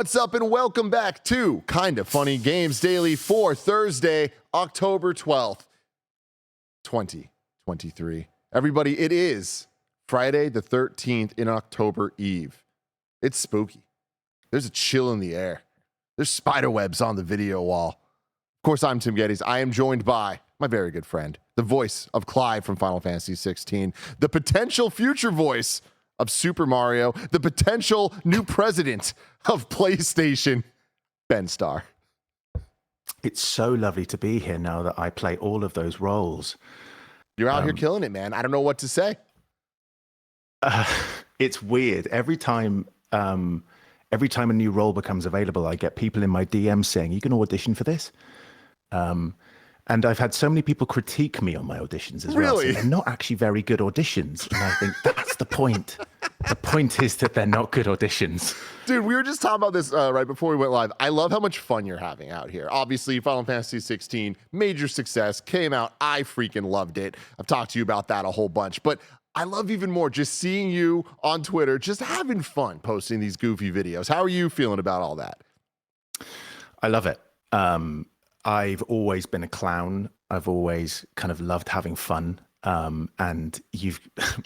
What's up and welcome back to Kinda Funny Games Daily for Thursday, October 12th, 2023. Everybody, it is Friday the 13th in October Eve. It's spooky. There's a chill in the air. There's spider webs on the video wall. Of course, I'm Tim Geddes. I am joined by my very good friend, the voice of Clive from Final Fantasy 16, the potential future voice of Super Mario, the potential new president of PlayStation, Ben Starr. It's so lovely to be here now that I play all of those roles. You're out here killing it, man. I don't know what to say. It's weird. Every time a new role becomes available, I get people in my DM saying, "You can audition for this." And I've had so many people critique me on my auditions as well. Really? They're not actually very good auditions. And I think that's the point. The point is that they're not good auditions. Dude, we were just talking about this right before we went live. I love how much fun you're having out here. Obviously, Final Fantasy 16, major success, came out. I freaking loved it. I've talked to you about that a whole bunch. But I love even more just seeing you on Twitter, just having fun posting these goofy videos. How are you feeling about all that? I love it. I've always been a clown. I've always kind of loved having fun. And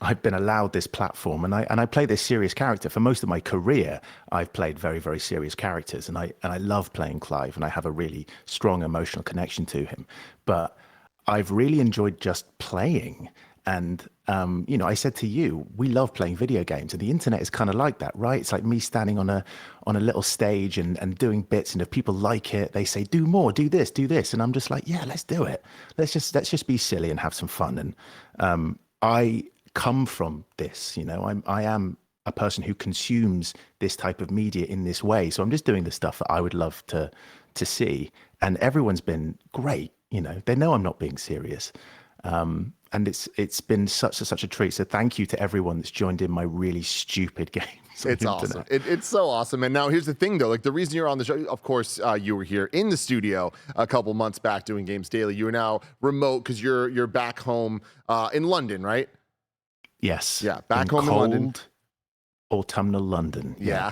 I've been allowed this platform, and I play this serious character. For most of my career, I've played very, very serious characters, and I love playing Clive, and I have a really strong emotional connection to him. But I've really enjoyed just playing. And, I said to you, we love playing video games, and the internet is kind of like that, right? It's like me standing on a little stage and doing bits. And if people like it, they say, do more, do this. And I'm just like, yeah, let's do it. Let's just be silly and have some fun. And I come from this, I am a person who consumes this type of media in this way. So I'm just doing the stuff that I would love to see. And everyone's been great. They know I'm not being serious. And it's been such a treat. So thank you to everyone that's joined in my really stupid games. It's awesome. It's so awesome. And now here's the thing, though. Like, the reason you're on the show, of course, you were here in the studio a couple months back doing Games Daily. You are now remote because you're back home in London, right? Yes. Yeah, back home in London. Autumnal London. Yeah.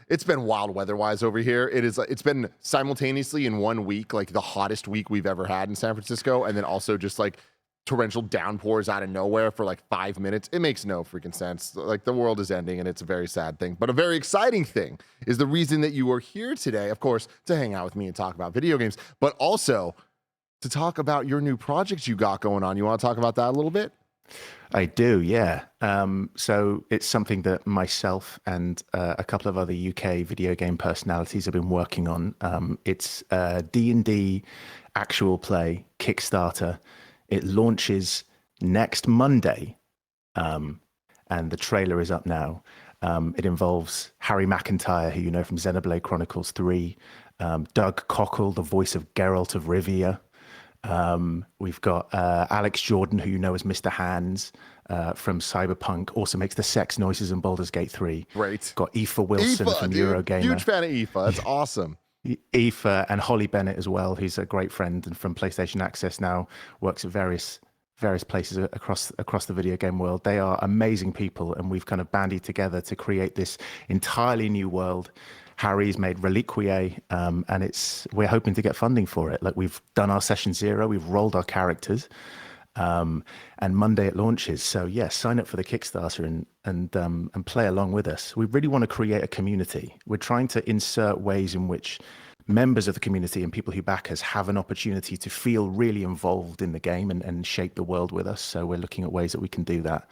It's been wild weather-wise over here. It's been simultaneously in 1 week, like the hottest week we've ever had in San Francisco, and then also just like torrential downpours out of nowhere for like 5 minutes. It makes no freaking sense. Like, the world is ending, and it's a very sad thing. But a very exciting thing is the reason that you are here today, of course, to hang out with me and talk about video games, but also to talk about your new projects you got going on. You want to talk about that a little bit? I do, yeah. So it's something that myself and a couple of other UK video game personalities have been working on. It's D&D actual play Kickstarter. It launches next Monday, and the trailer is up now. It involves Harry McIntyre, who you know from Xenoblade Chronicles 3, Doug Cockle, the voice of Geralt of Rivia. We've got Alex Jordan, who you know as Mr. Hands from Cyberpunk, also makes the sex noises in Baldur's Gate 3. Great. Got Aoife Wilson from Eurogamer. Huge fan of Aoife. That's awesome. Aoife and Holly Bennett as well, who's a great friend and from PlayStation Access now, works at various places across the video game world. They are amazing people, and we've kind of bandied together to create this entirely new world. Harry's made Reliquiae, and we're hoping to get funding for it. Like, we've done our session 0, we've rolled our characters, and Monday it launches. So yeah, sign up for the Kickstarter and play along with us. We really want to create a community. We're trying to insert ways in which members of the community and people who back us have an opportunity to feel really involved in the game and shape the world with us. So we're looking at ways that we can do that.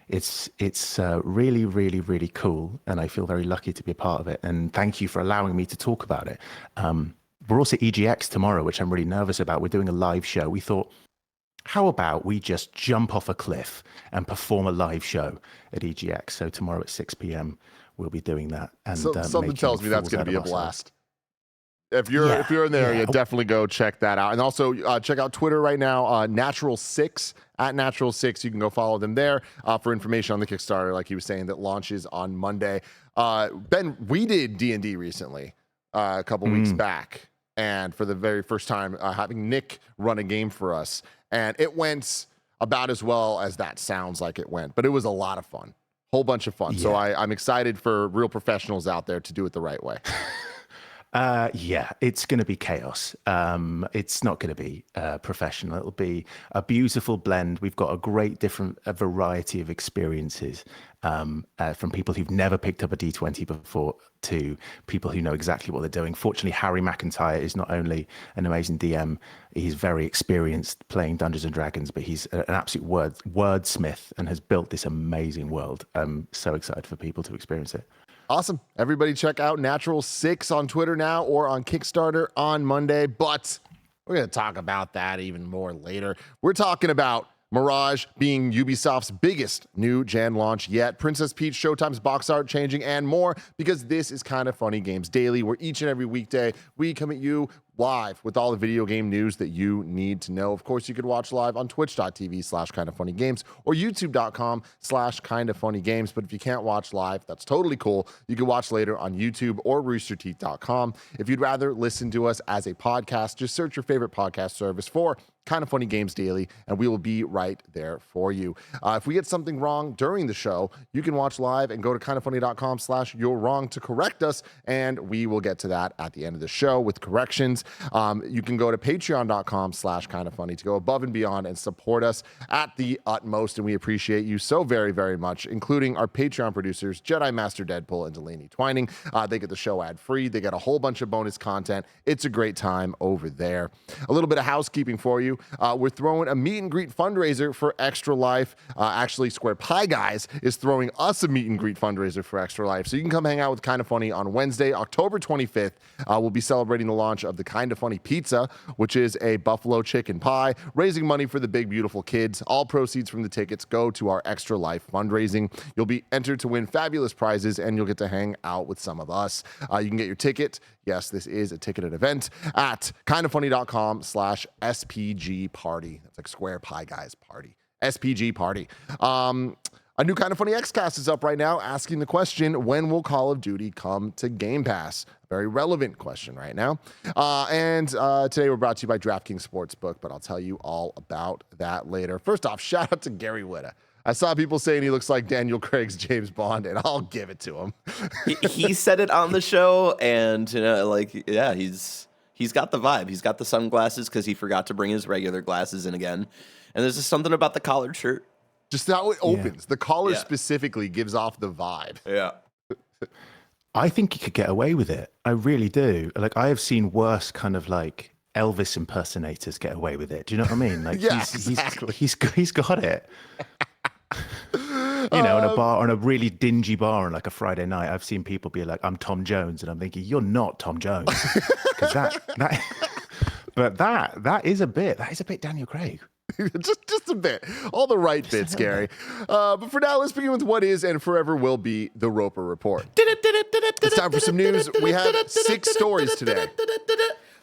It's really, really, really cool, and I feel very lucky to be a part of it. And thank you for allowing me to talk about it. We're also at EGX tomorrow, which I'm really nervous about. We're doing a live show. We thought, how about we just jump off a cliff and perform a live show at EGX? So tomorrow at 6 p.m. we'll be doing that. And something tells me that's going to be a blast. If you're in the area, definitely go check that out. And also check out Twitter right now, Natural6, at Natural6. You can go follow them there for information on the Kickstarter, like he was saying, that launches on Monday. Ben, we did D&D recently, a couple weeks back, and for the very first time, having Nick run a game for us. And it went about as well as that sounds like it went, but it was a lot of fun. Whole bunch of fun. Yeah. So I'm excited for real professionals out there to do it the right way. Yeah, it's going to be chaos. It's not going to be professional. It'll be a beautiful blend. We've got a great a variety of experiences from people who've never picked up a D20 before to people who know exactly what they're doing. Fortunately, Harry McIntyre is not only an amazing DM, he's very experienced playing Dungeons and Dragons, but he's an absolute wordsmith and has built this amazing world. I'm so excited for people to experience it. Awesome. Everybody check out Natural 6 on Twitter now or on Kickstarter on Monday. But we're going to talk about that even more later. We're talking about Mirage being Ubisoft's biggest new gen launch yet, Princess Peach Showtime's box art changing, and more, because this is Kinda Funny Games Daily, where each and every weekday we come at you live with all the video game news that you need to know. Of course, you could watch live on twitch.tv/kindafunnygames or youtube.com/kindafunnygames. But if you can't watch live, that's totally cool. You can watch later on YouTube or roosterteeth.com. If you'd rather listen to us as a podcast, just search your favorite podcast service for Kinda Funny Games Daily, and we will be right there for you. If we get something wrong during the show, you can watch live and go to kindafunny.com/you'rewrong to correct us, and we will get to that at the end of the show with corrections. You can go to patreon.com/kindafunny to go above and beyond and support us at the utmost, and we appreciate you so very, very much, including our Patreon producers, Jedi Master Deadpool and Delaney Twining. They get the show ad-free. They get a whole bunch of bonus content. It's a great time over there. A little bit of housekeeping for you. We're throwing a meet and greet fundraiser for Extra Life. Actually, Square Pie Guys is throwing us a meet and greet fundraiser for Extra Life. So you can come hang out with Kinda Funny on Wednesday, October 25th. We'll be celebrating the launch of the Kinda Funny Pizza, which is a buffalo chicken pie, raising money for the big, beautiful kids. All proceeds from the tickets go to our Extra Life fundraising. You'll be entered to win fabulous prizes, and you'll get to hang out with some of us. You can get your ticket. Yes, this is a ticketed event at kindafunny.com/SPG party. That's like Square Pie Guys party. SPG party. A new Kinda Funny Xcast is up right now, asking the question, when will Call of Duty come to Game Pass? Very relevant question right now. And today we're brought to you by DraftKings Sportsbook, but I'll tell you all about that later. First off, shout out to Gary Whitta. I saw people saying he looks like Daniel Craig's James Bond, and I'll give it to him. he said it on the show, and he's got the vibe. He's got the sunglasses because he forgot to bring his regular glasses in again. And there's just something about the collared shirt. Just how it opens. The collar specifically gives off the vibe. Yeah. I think he could get away with it. I really do. Like, I have seen worse kind of like Elvis impersonators get away with it. Do you know what I mean? Like, exactly. He's got it. In a bar, on a really dingy bar on like a Friday night, I've seen people be like, "I'm Tom Jones," and I'm thinking, "You're not Tom Jones," because that is a bit Daniel Craig. just a bit. All the right bits, Gary. But for now, let's begin with what is and forever will be the Roper Report. It's time for some news. We have 6 stories today.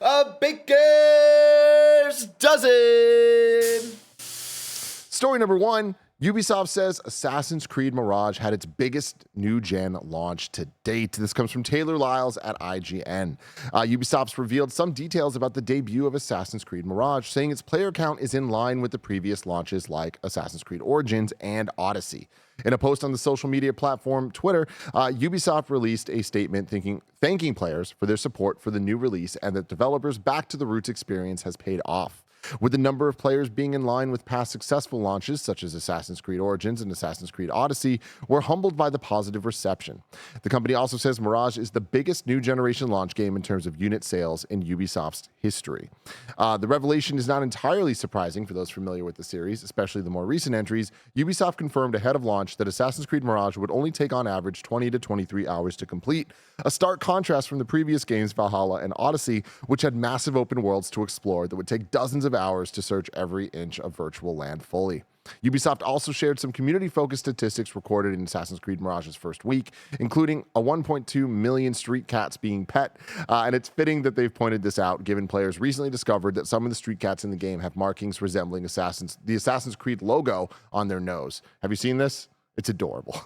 A baker's dozen. Story number 1. Ubisoft says Assassin's Creed Mirage had its biggest new-gen launch to date. This comes from Taylor Lyles at IGN. Ubisoft's revealed some details about the debut of Assassin's Creed Mirage, saying its player count is in line with the previous launches like Assassin's Creed Origins and Odyssey. In a post on the social media platform Twitter, Ubisoft released a statement thanking players for their support for the new release and that developers' back to the roots experience has paid off. With the number of players being in line with past successful launches, such as Assassin's Creed Origins and Assassin's Creed Odyssey, we're humbled by the positive reception. The company also says Mirage is the biggest new generation launch game in terms of unit sales in Ubisoft's history. The revelation is not entirely surprising for those familiar with the series, especially the more recent entries. Ubisoft confirmed ahead of launch that Assassin's Creed Mirage would only take on average 20 to 23 hours to complete, a stark contrast from the previous games Valhalla and Odyssey, which had massive open worlds to explore that would take dozens of hours to search every inch of virtual land fully. Ubisoft also shared some community-focused statistics recorded in Assassin's Creed Mirage's first week, including a 1.2 million street cats being pet, and it's fitting that they've pointed this out, given players recently discovered that some of the street cats in the game have markings resembling the Assassin's Creed logo on their nose. Have you seen this? It's adorable.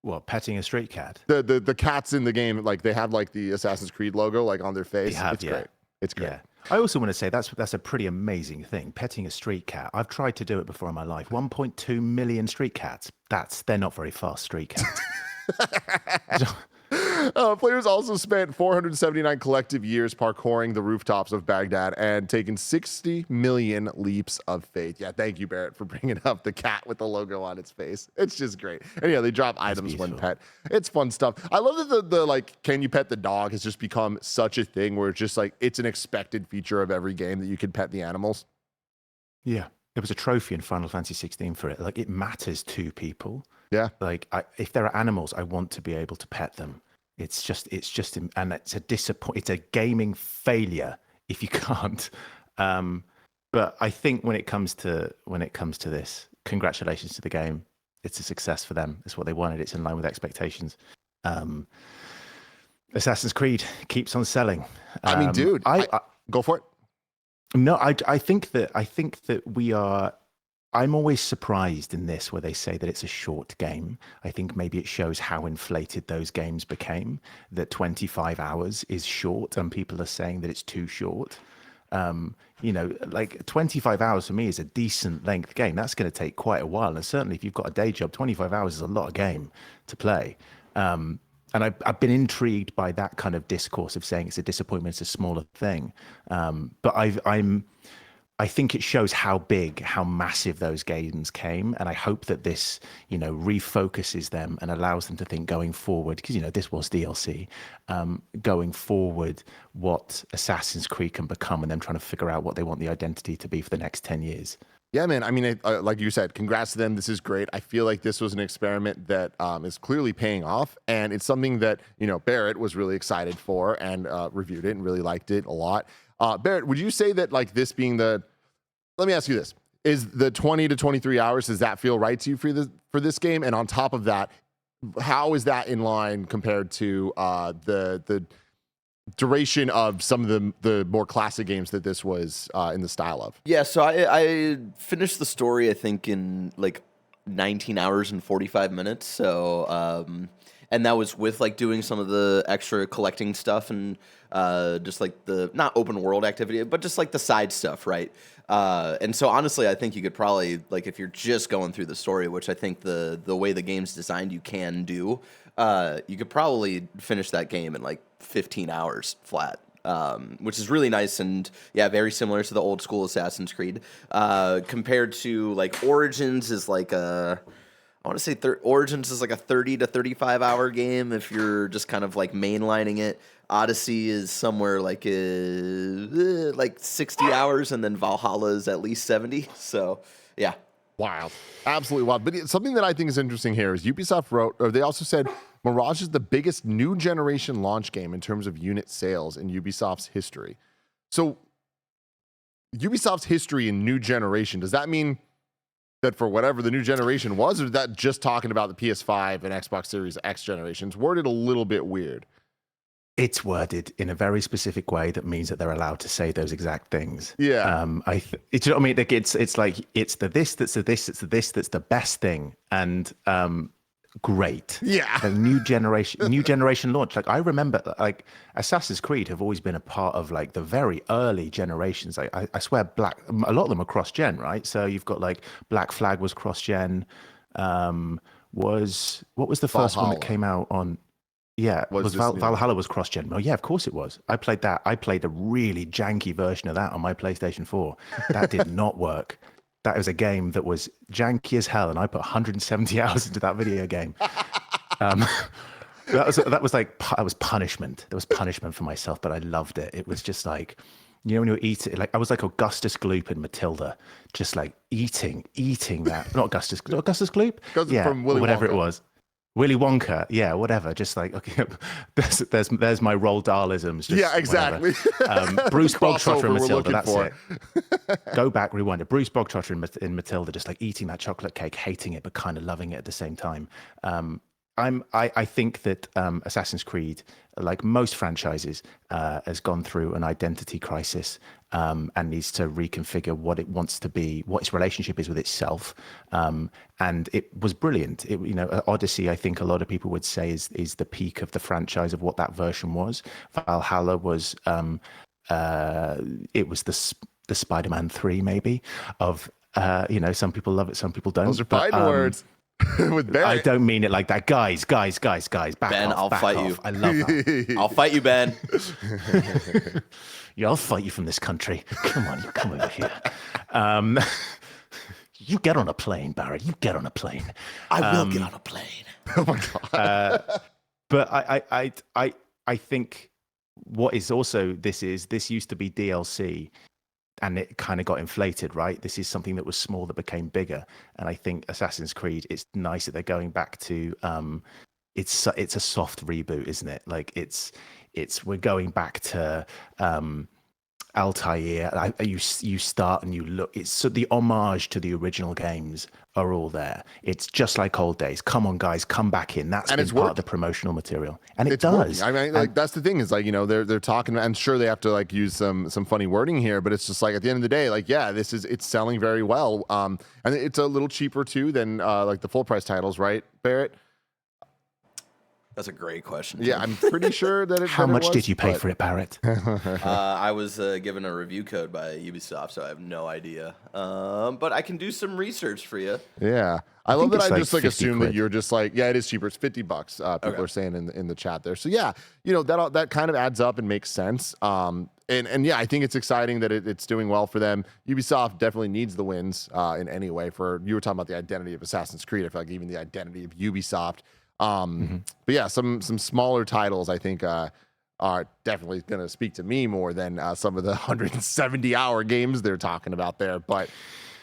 What, petting a street cat? The cats in the game, like they have like the Assassin's Creed logo like on their face. It's great. It's great. Yeah. I also want to say that's a pretty amazing thing. Petting a street cat. I've tried to do it before in my life. 1.2 million street cats. They're not very fast street cats. Players also spent 479 collective years parkouring the rooftops of Baghdad and taking 60 million leaps of faith. Yeah, thank you, Barrett, for bringing up the cat with the logo on its face. It's just great. And yeah, they drop items when pet. It's fun stuff. I love that the like, can you pet the dog has just become such a thing where it's just like, it's an expected feature of every game that you can pet the animals. Yeah, there was a trophy in Final Fantasy 16 for it. Like, it matters to people. Yeah. Like, if there are animals, I want to be able to pet them. It's just, and it's it's a gaming failure if you can't. But I think when it comes to this, congratulations to the game. It's a success for them. It's what they wanted. It's in line with expectations. Assassin's Creed keeps on selling. I mean, dude, go for it. No, I think that we are. I'm always surprised in this where they say that it's a short game. I think maybe it shows how inflated those games became, that 25 hours is short and people are saying that it's too short. Like 25 hours for me is a decent length game. That's going to take quite a while. And certainly if you've got a day job, 25 hours is a lot of game to play. And I've been intrigued by that kind of discourse of saying it's a disappointment, it's a smaller thing. But I think it shows how massive those games came. And I hope that this, refocuses them and allows them to think going forward, because, this was DLC, going forward, what Assassin's Creed can become, and them trying to figure out what they want the identity to be for the next 10 years. Yeah, man. I mean, like you said, congrats to them. This is great. I feel like this was an experiment that is clearly paying off. And it's something that, Barrett was really excited for and reviewed it and really liked it a lot. Barrett, would you say that like this being let me ask you this, is the 20 to 23 hours, does that feel right to you for this game? And on top of that, how is that in line compared to the duration of some of the more classic games that this was in the style of? Yeah, so I finished the story, I think, in like 19 hours and 45 minutes. So, and that was with like doing some of the extra collecting stuff and just like the, not open world activity, but just like the side stuff, right? And so honestly, I think you could probably, like, if you're just going through the story, which I think the way the game's designed you can do, you could probably finish that game in like 15 hours flat. Which is really nice and yeah, very similar to the old school Assassin's Creed. Compared to like Origins is like I want to say Origins is like a 30 to 35 hour game if you're just kind of like mainlining it. Odyssey is somewhere like 60 hours, and then Valhalla is at least 70. So yeah. Wild. Absolutely wild. But something that I think is interesting here is Ubisoft wrote, or they also said, Mirage is the biggest new generation launch game in terms of unit sales in Ubisoft's history. So Ubisoft's history in new generation, does that mean that for whatever the new generation was, or is that just talking about the PS5 and Xbox Series X generations? Worded a little bit weird. It's worded in a very specific way that means that they're allowed to say those exact things. Yeah. You know what I mean? Like it's like, it's the this, that's the this, it's the this, that's the best thing. And great. Yeah. A new generation launch. Like I remember, like Assassin's Creed have always been a part of like the very early generations. Like I swear, a lot of them are cross-gen, right? So you've got like Black Flag was cross-gen. What was the first one that came out on? Yeah, Valhalla was cross-gen. Oh yeah, of course it was. I played that. I played a really janky version of that on my PlayStation 4. That did not work. That was a game that was janky as hell, and I put 170 hours into that video game. That was punishment. There was punishment for myself, but I loved it. It was just like, you know, when you eat it, like I was like Augustus Gloop in Matilda, just like eating that. Not Augustus Gloop. Yeah, from Willy whatever Wonka. It was. Willy Wonka, yeah, whatever. Just like, okay, there's my Roald Dahl-isms. Yeah, exactly. Bruce Bogtrotter in we're Matilda, looking that's for. it. Go back, rewind it. Bruce Bogtrotter in Matilda, just like eating that chocolate cake, hating it, but kind of loving it at the same time. I think that Assassin's Creed, like most franchises, has gone through an identity crisis and needs to reconfigure what it wants to be, what its relationship is with itself. And it was brilliant. Odyssey, I think a lot of people would say is the peak of the franchise of what that version was. Valhalla was it was the Spider-Man 3 maybe of some people love it, some people don't. Those are fighting words. With Barrett. I don't mean it like that, guys. Back Ben, off, I'll back fight off. you. I love that. I'll fight you, Ben. Yeah, I'll fight you from this country. Come on, you come over here. You get on a plane, Barrett. You get on a plane. I will get on a plane. Oh my god. But I think what is also this used to be DLC. And it kind of got inflated, right? This is something that was small that became bigger. And I think Assassin's Creed, it's nice that they're going back to it's a soft reboot, isn't it? Like we're going back to Altair. You start and you look. It's so the homage to the original games are all there. It's just like old days. Come on, guys, come back in. That's been part of the promotional material, and it does. Working. I mean, like that's the thing is like they're talking. I'm sure they have to like use some funny wording here, but it's just like at the end of the day, like it's selling very well. And it's a little cheaper too than like the full price titles, right, Barrett? That's a great question. Yeah, I'm pretty sure that it. How much did you pay for it, Barrett? I was given a review code by Ubisoft, so I have no idea. But I can do some research for you. Yeah, I love that. I just like assume quid. that you're just like, yeah, it is cheaper. It's $50. People are saying in the chat there. So yeah, that kind of adds up and makes sense. And yeah, I think it's exciting that it's doing well for them. Ubisoft definitely needs the wins in any way. You were talking about the identity of Assassin's Creed. I feel like even the identity of Ubisoft. But yeah, some smaller titles I think are definitely going to speak to me more than some of the 170-hour games they're talking about there. But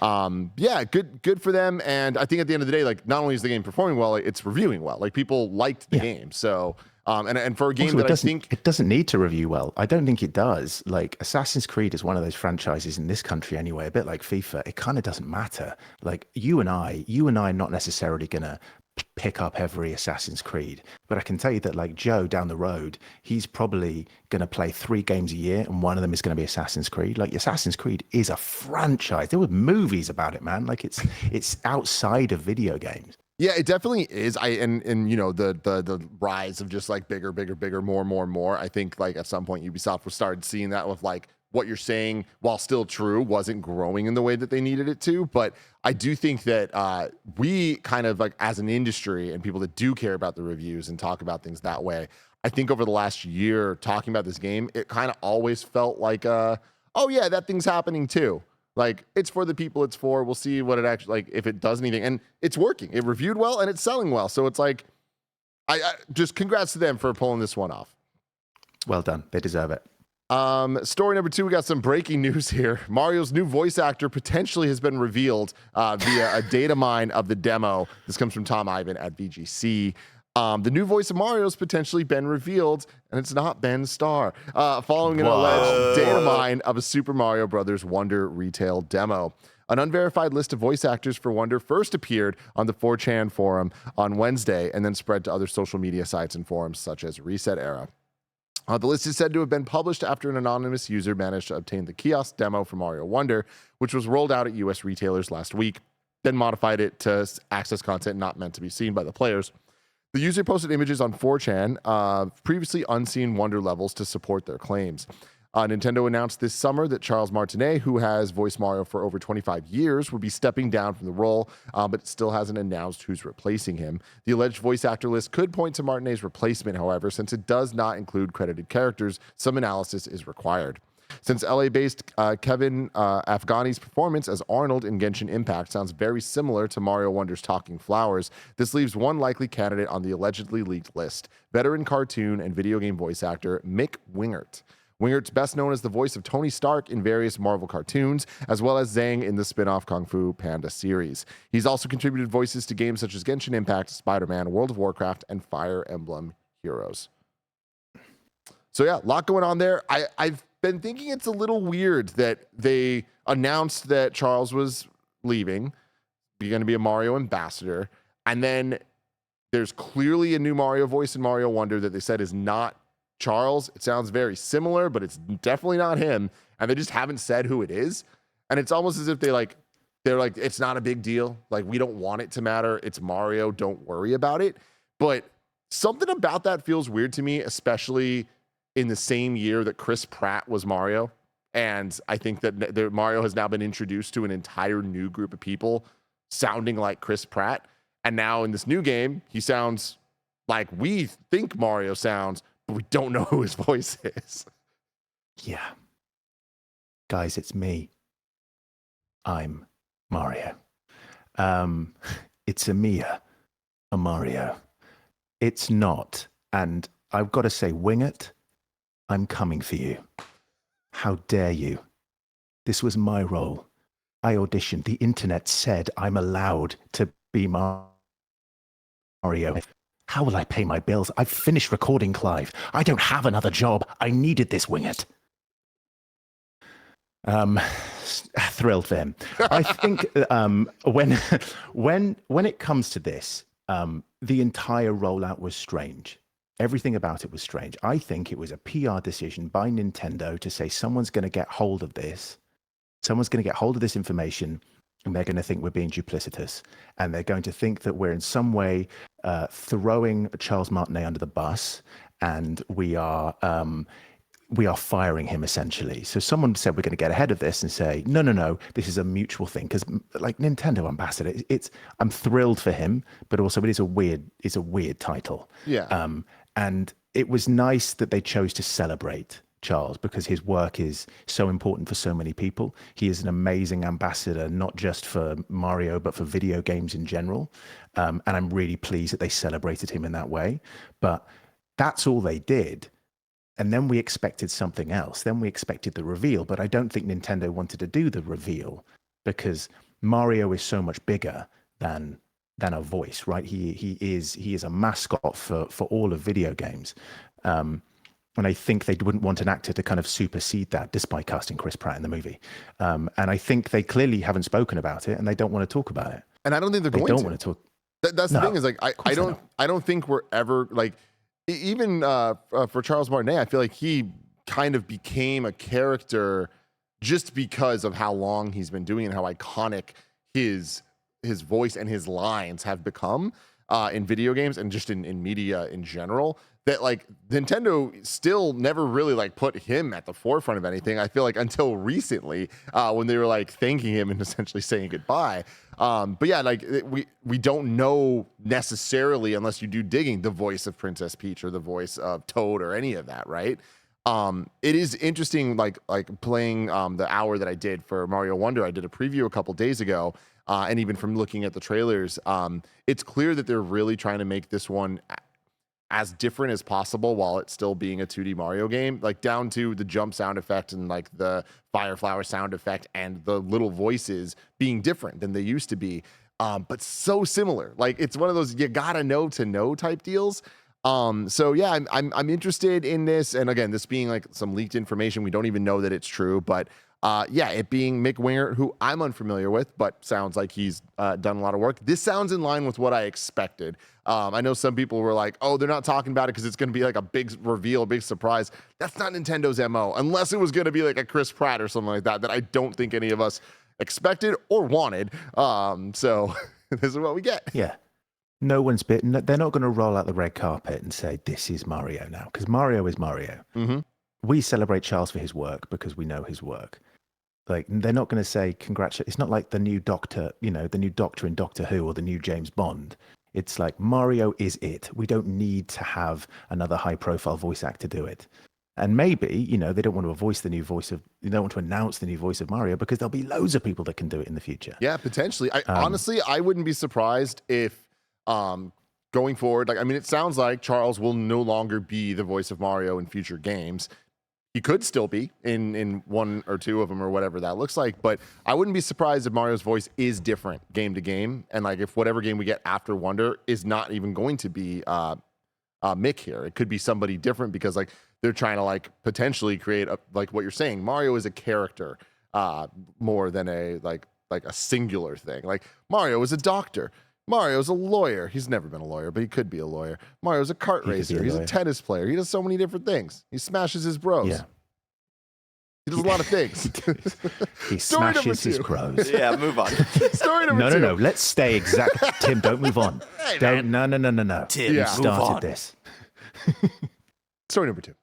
yeah, good for them. And I think at the end of the day, like not only is the game performing well, it's reviewing well. Like people liked the game. So and for a game also, that I think it doesn't need to review well. I don't think it does. Like Assassin's Creed is one of those franchises in this country anyway, a bit like FIFA. It kind of doesn't matter. Like you and I are not necessarily going to pick up every Assassin's Creed, but I can tell you that like Joe down the road, he's probably going to play 3 games a year and one of them is going to be Assassin's Creed. Like Assassin's Creed is a franchise. There were movies about it, man. Like it's outside of video games. Yeah, it definitely is. And the rise of just like bigger, more. I think like at some point Ubisoft was started seeing that with like what you're saying, while still true, wasn't growing in the way that they needed it to. But I do think that we kind of like as an industry and people that do care about the reviews and talk about things that way, I think over the last year talking about this game, it kind of always felt like, oh yeah, that thing's happening too. Like it's for the people it's for. We'll see what it actually, like if it does anything, and it's working. It reviewed well and it's selling well. So it's like, I just congrats to them for pulling this one off. Well done. They deserve it. Story number 2, we got some breaking news here. Mario's new voice actor potentially has been revealed via a data mine of the demo. This comes from Tom Ivan at VGC. The new voice of Mario has potentially been revealed, and it's not Ben Starr, following an alleged data mine of a Super Mario Bros. Wonder retail demo. An unverified list of voice actors for Wonder first appeared on the 4chan forum on Wednesday and then spread to other social media sites and forums such as Reset Era. The list is said to have been published after an anonymous user managed to obtain the kiosk demo for Mario Wonder, which was rolled out at US retailers last week, then modified it to access content not meant to be seen by the players. The user posted images on 4chan of previously unseen Wonder levels to support their claims. Nintendo announced this summer that Charles Martinet, who has voiced Mario for over 25 years, would be stepping down from the role, but still hasn't announced who's replacing him. The alleged voice actor list could point to Martinet's replacement, however, since it does not include credited characters. Some analysis is required. Since LA-based Kevin Afghani's performance as Arnold in Genshin Impact sounds very similar to Mario Wonder's Talking Flowers, this leaves one likely candidate on the allegedly leaked list: veteran cartoon and video game voice actor Mick Wingert. Wingert's best known as the voice of Tony Stark in various Marvel cartoons, as well as Zhang in the spin-off Kung Fu Panda series. He's also contributed voices to games such as Genshin Impact, Spider-Man, World of Warcraft, and Fire Emblem Heroes. So yeah, a lot going on there. I've been thinking it's a little weird that they announced that Charles was leaving, going to be a Mario ambassador, and then there's clearly a new Mario voice in Mario Wonder that they said is not Charles. It sounds very similar, but it's definitely not him, and they just haven't said who it is. And it's almost as if they're like, it's not a big deal. Like, we don't want it to matter. It's Mario. Don't worry about it. But something about that feels weird to me, especially in the same year that Chris Pratt was Mario. And I think that Mario has now been introduced to an entire new group of people sounding like Chris Pratt. And now in this new game, he sounds like we think Mario sounds, but we don't know who his voice is. Yeah. Guys, it's me. I'm Mario. It's a Mia, a Mario. It's not. And I've got to say, wing it. I'm coming for you. How dare you? This was my role. I auditioned. The internet said I'm allowed to be Mario. How will I pay my bills? I've finished recording Clive. I don't have another job. I needed this wing it. Thrilled for him. I think when it comes to this, the entire rollout was strange. Everything about it was strange. I think it was a PR decision by Nintendo to say someone's going to get hold of this. Someone's going to get hold of this information, and they're going to think we're being duplicitous, and they're going to think that we're in some way throwing Charles Martinet under the bus, and we are firing him essentially. So someone said we're going to get ahead of this and say, no, this is a mutual thing. Because like Nintendo ambassador, I'm thrilled for him, but also it's a weird title. Yeah. And it was nice that they chose to celebrate Charles because his work is so important for so many people. He is an amazing ambassador, not just for Mario, but for video games in general. And I'm really pleased that they celebrated him in that way. But that's all they did. And then we expected something else. Then we expected the reveal. But I don't think Nintendo wanted to do the reveal because Mario is so much bigger than a voice, right? He is a mascot for all of video games. And I think they wouldn't want an actor to kind of supersede that, despite casting Chris Pratt in the movie. And I think they clearly haven't spoken about it, and they don't want to talk about it. And I don't think they don't want to talk. That's the thing is like I don't think we're ever like even for Charles Martinet. I feel like he kind of became a character just because of how long he's been doing it and how iconic his voice and his lines have become in video games and just in media in general. That like Nintendo still never really like put him at the forefront of anything. I feel like until recently when they were like thanking him and essentially saying goodbye. But yeah, like we don't know necessarily unless you do digging the voice of Princess Peach or the voice of Toad or any of that, right? It is interesting, like playing the hour that I did for Mario Wonder. I did a preview a couple days ago, and even from looking at the trailers, it's clear that they're really trying to make this one as different as possible while it's still being a 2D Mario game, like down to the jump sound effect and like the fire flower sound effect and the little voices being different than they used to be, but so similar. Like it's one of those you gotta know to know type deals. So yeah, I'm interested in this, and again, this being like some leaked information, we don't even know that it's true, but yeah, it being Mick Winger, who I'm unfamiliar with, but sounds like he's done a lot of work. This sounds in line with what I expected. I know some people were like, oh, they're not talking about it because it's going to be like a big reveal, a big surprise. That's not Nintendo's MO, unless it was going to be like a Chris Pratt or something like that I don't think any of us expected or wanted. So this is what we get. Yeah. No one's bitten. They're not going to roll out the red carpet and say, this is Mario now, because Mario is Mario. Mm-hmm. We celebrate Charles for his work because we know his work. Like, they're not going to say, congratulations. It's not like the new Doctor, the new Doctor in Doctor Who or the new James Bond. It's like Mario is it. We don't need to have another high-profile voice actor do it. And maybe, they don't want to they don't want to announce the new voice of Mario because there'll be loads of people that can do it in the future. Yeah, potentially. Honestly, I wouldn't be surprised if going forward, it sounds like Charles will no longer be the voice of Mario in future games. He could still be in one or two of them or whatever that looks like, but I wouldn't be surprised if Mario's voice is different game to game, and like if whatever game we get after Wonder is not even going to be Mick here. It could be somebody different because like they're trying to like potentially create like what you're saying. Mario is a character more than a like a singular thing. Like Mario is a doctor. Mario's a lawyer. He's never been a lawyer, but he could be a lawyer. Mario's a kart racer. He's a tennis player. He does so many different things. He smashes his bros. Yeah. He does a lot of things. He smashes his bros. Yeah, move on. Story number two. No. Let's stay exact. Tim, don't move on. No. Tim, you started this. Story number two.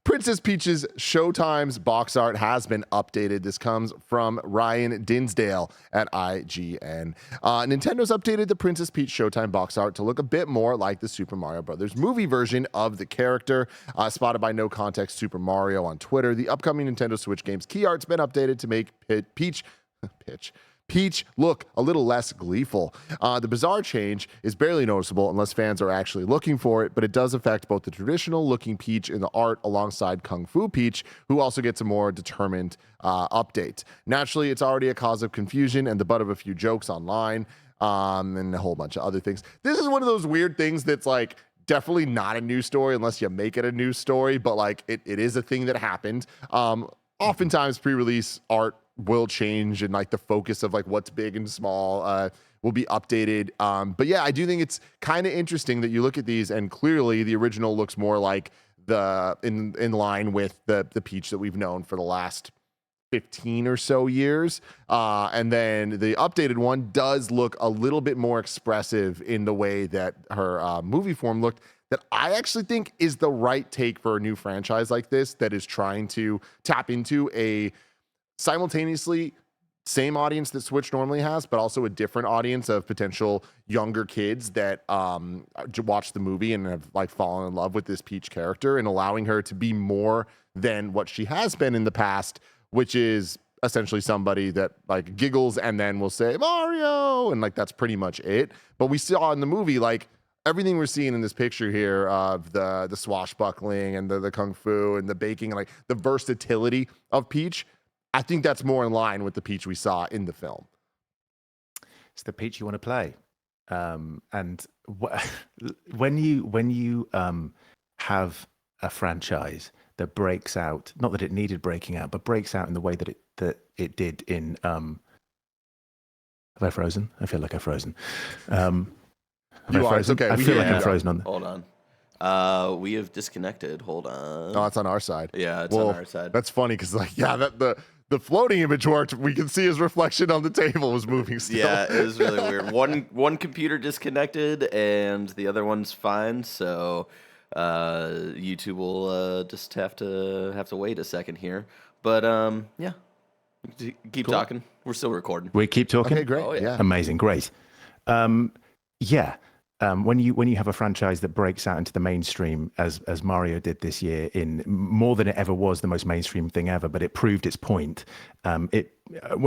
Princess Peach's Showtime's box art has been updated. This comes from Ryan Dinsdale at IGN. Nintendo's updated the Princess Peach Showtime box art to look a bit more like the Super Mario Brothers movie version of the character. Spotted by No Context Super Mario on Twitter, the upcoming Nintendo Switch game's key art's been updated to make Peach look a little less gleeful. The bizarre change is barely noticeable unless fans are actually looking for it, but it does affect both the traditional looking Peach in the art alongside Kung Fu Peach, who also gets a more determined update. Naturally, it's already a cause of confusion and the butt of a few jokes online, and a whole bunch of other things. This is one of those weird things that's like definitely not a news story unless you make it a news story, but like it is a thing that happened. Oftentimes pre-release art will change and like the focus of like what's big and small will be updated. But yeah, I do think it's kind of interesting that you look at these and clearly the original looks more like the in line with the Peach that we've known for the last 15 or so years. And then the updated one does look a little bit more expressive in the way that her movie form looked, that I actually think is the right take for a new franchise like this that is trying to tap into a simultaneously same audience that Switch normally has, but also a different audience of potential younger kids that watch the movie and have like fallen in love with this Peach character, and allowing her to be more than what she has been in the past, which is essentially somebody that like giggles and then will say Mario, and like that's pretty much it. But we saw in the movie like everything we're seeing in this picture here of the swashbuckling and the kung fu and the baking and like the versatility of Peach, I think that's more in line with the Peach we saw in the film. It's the Peach you want to play. And when you have a franchise that breaks out, not that it needed breaking out, but breaks out in the way that it did in have I frozen? I feel like I've frozen. You are. It's okay. I feel like I'm frozen on. Hold on. We have disconnected. Hold on. Oh, it's on our side. Yeah, it's on our side. That's funny because like the floating image worked. We can see his reflection on the table was moving still. Yeah, it was really weird. One computer disconnected and the other one's fine. So YouTube will just have to wait a second here. But yeah, keep talking. We're still recording. We keep talking. Okay, great. Oh, yeah. Amazing, great. Yeah. When you have a franchise that breaks out into the mainstream as Mario did this year in more than it ever was the most mainstream thing ever, but it proved its point. When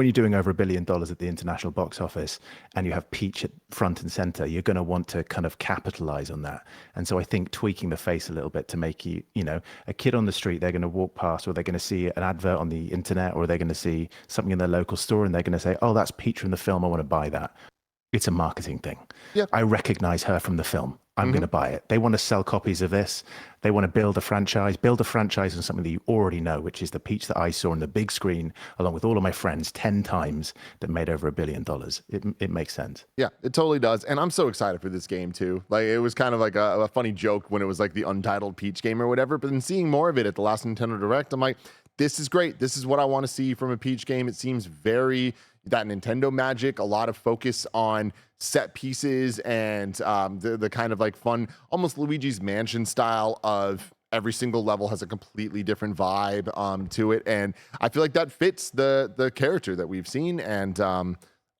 you're doing over $1 billion at the international box office and you have Peach at front and center, you're going to want to kind of capitalize on that. And so I think tweaking the face a little bit to make a kid on the street, they're going to walk past, or they're going to see an advert on the internet, or they're going to see something in their local store and they're going to say, oh, that's Peach from the film, I want to buy that. It's a marketing thing. Yeah. I recognize her from the film. I'm going to buy it. They want to sell copies of this. They want to build a franchise on something that you already know, which is the Peach that I saw on the big screen, along with all of my friends 10 times, that made over $1 billion. It makes sense. Yeah, it totally does. And I'm so excited for this game too. Like it was kind of like a funny joke when it was like the untitled Peach game or whatever, but then seeing more of it at the last Nintendo Direct, I'm like, this is great. This is what I want to see from a Peach game. It seems very that Nintendo magic, a lot of focus on set pieces and the kind of like fun, almost Luigi's Mansion style of every single level has a completely different vibe to it. And I feel like that fits the character that we've seen. And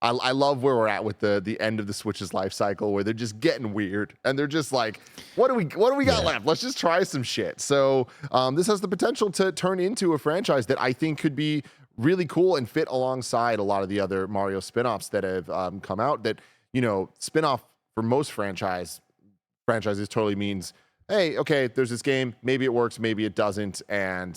I love where we're at with the end of the Switch's life cycle, where they're just getting weird and they're just like, what do we got left? Let's just try some shit. So this has the potential to turn into a franchise that I think could be really cool and fit alongside a lot of the other Mario spin-offs that have come out. That, spin-off for most franchises totally means, hey, okay, there's this game, maybe it works, maybe it doesn't, and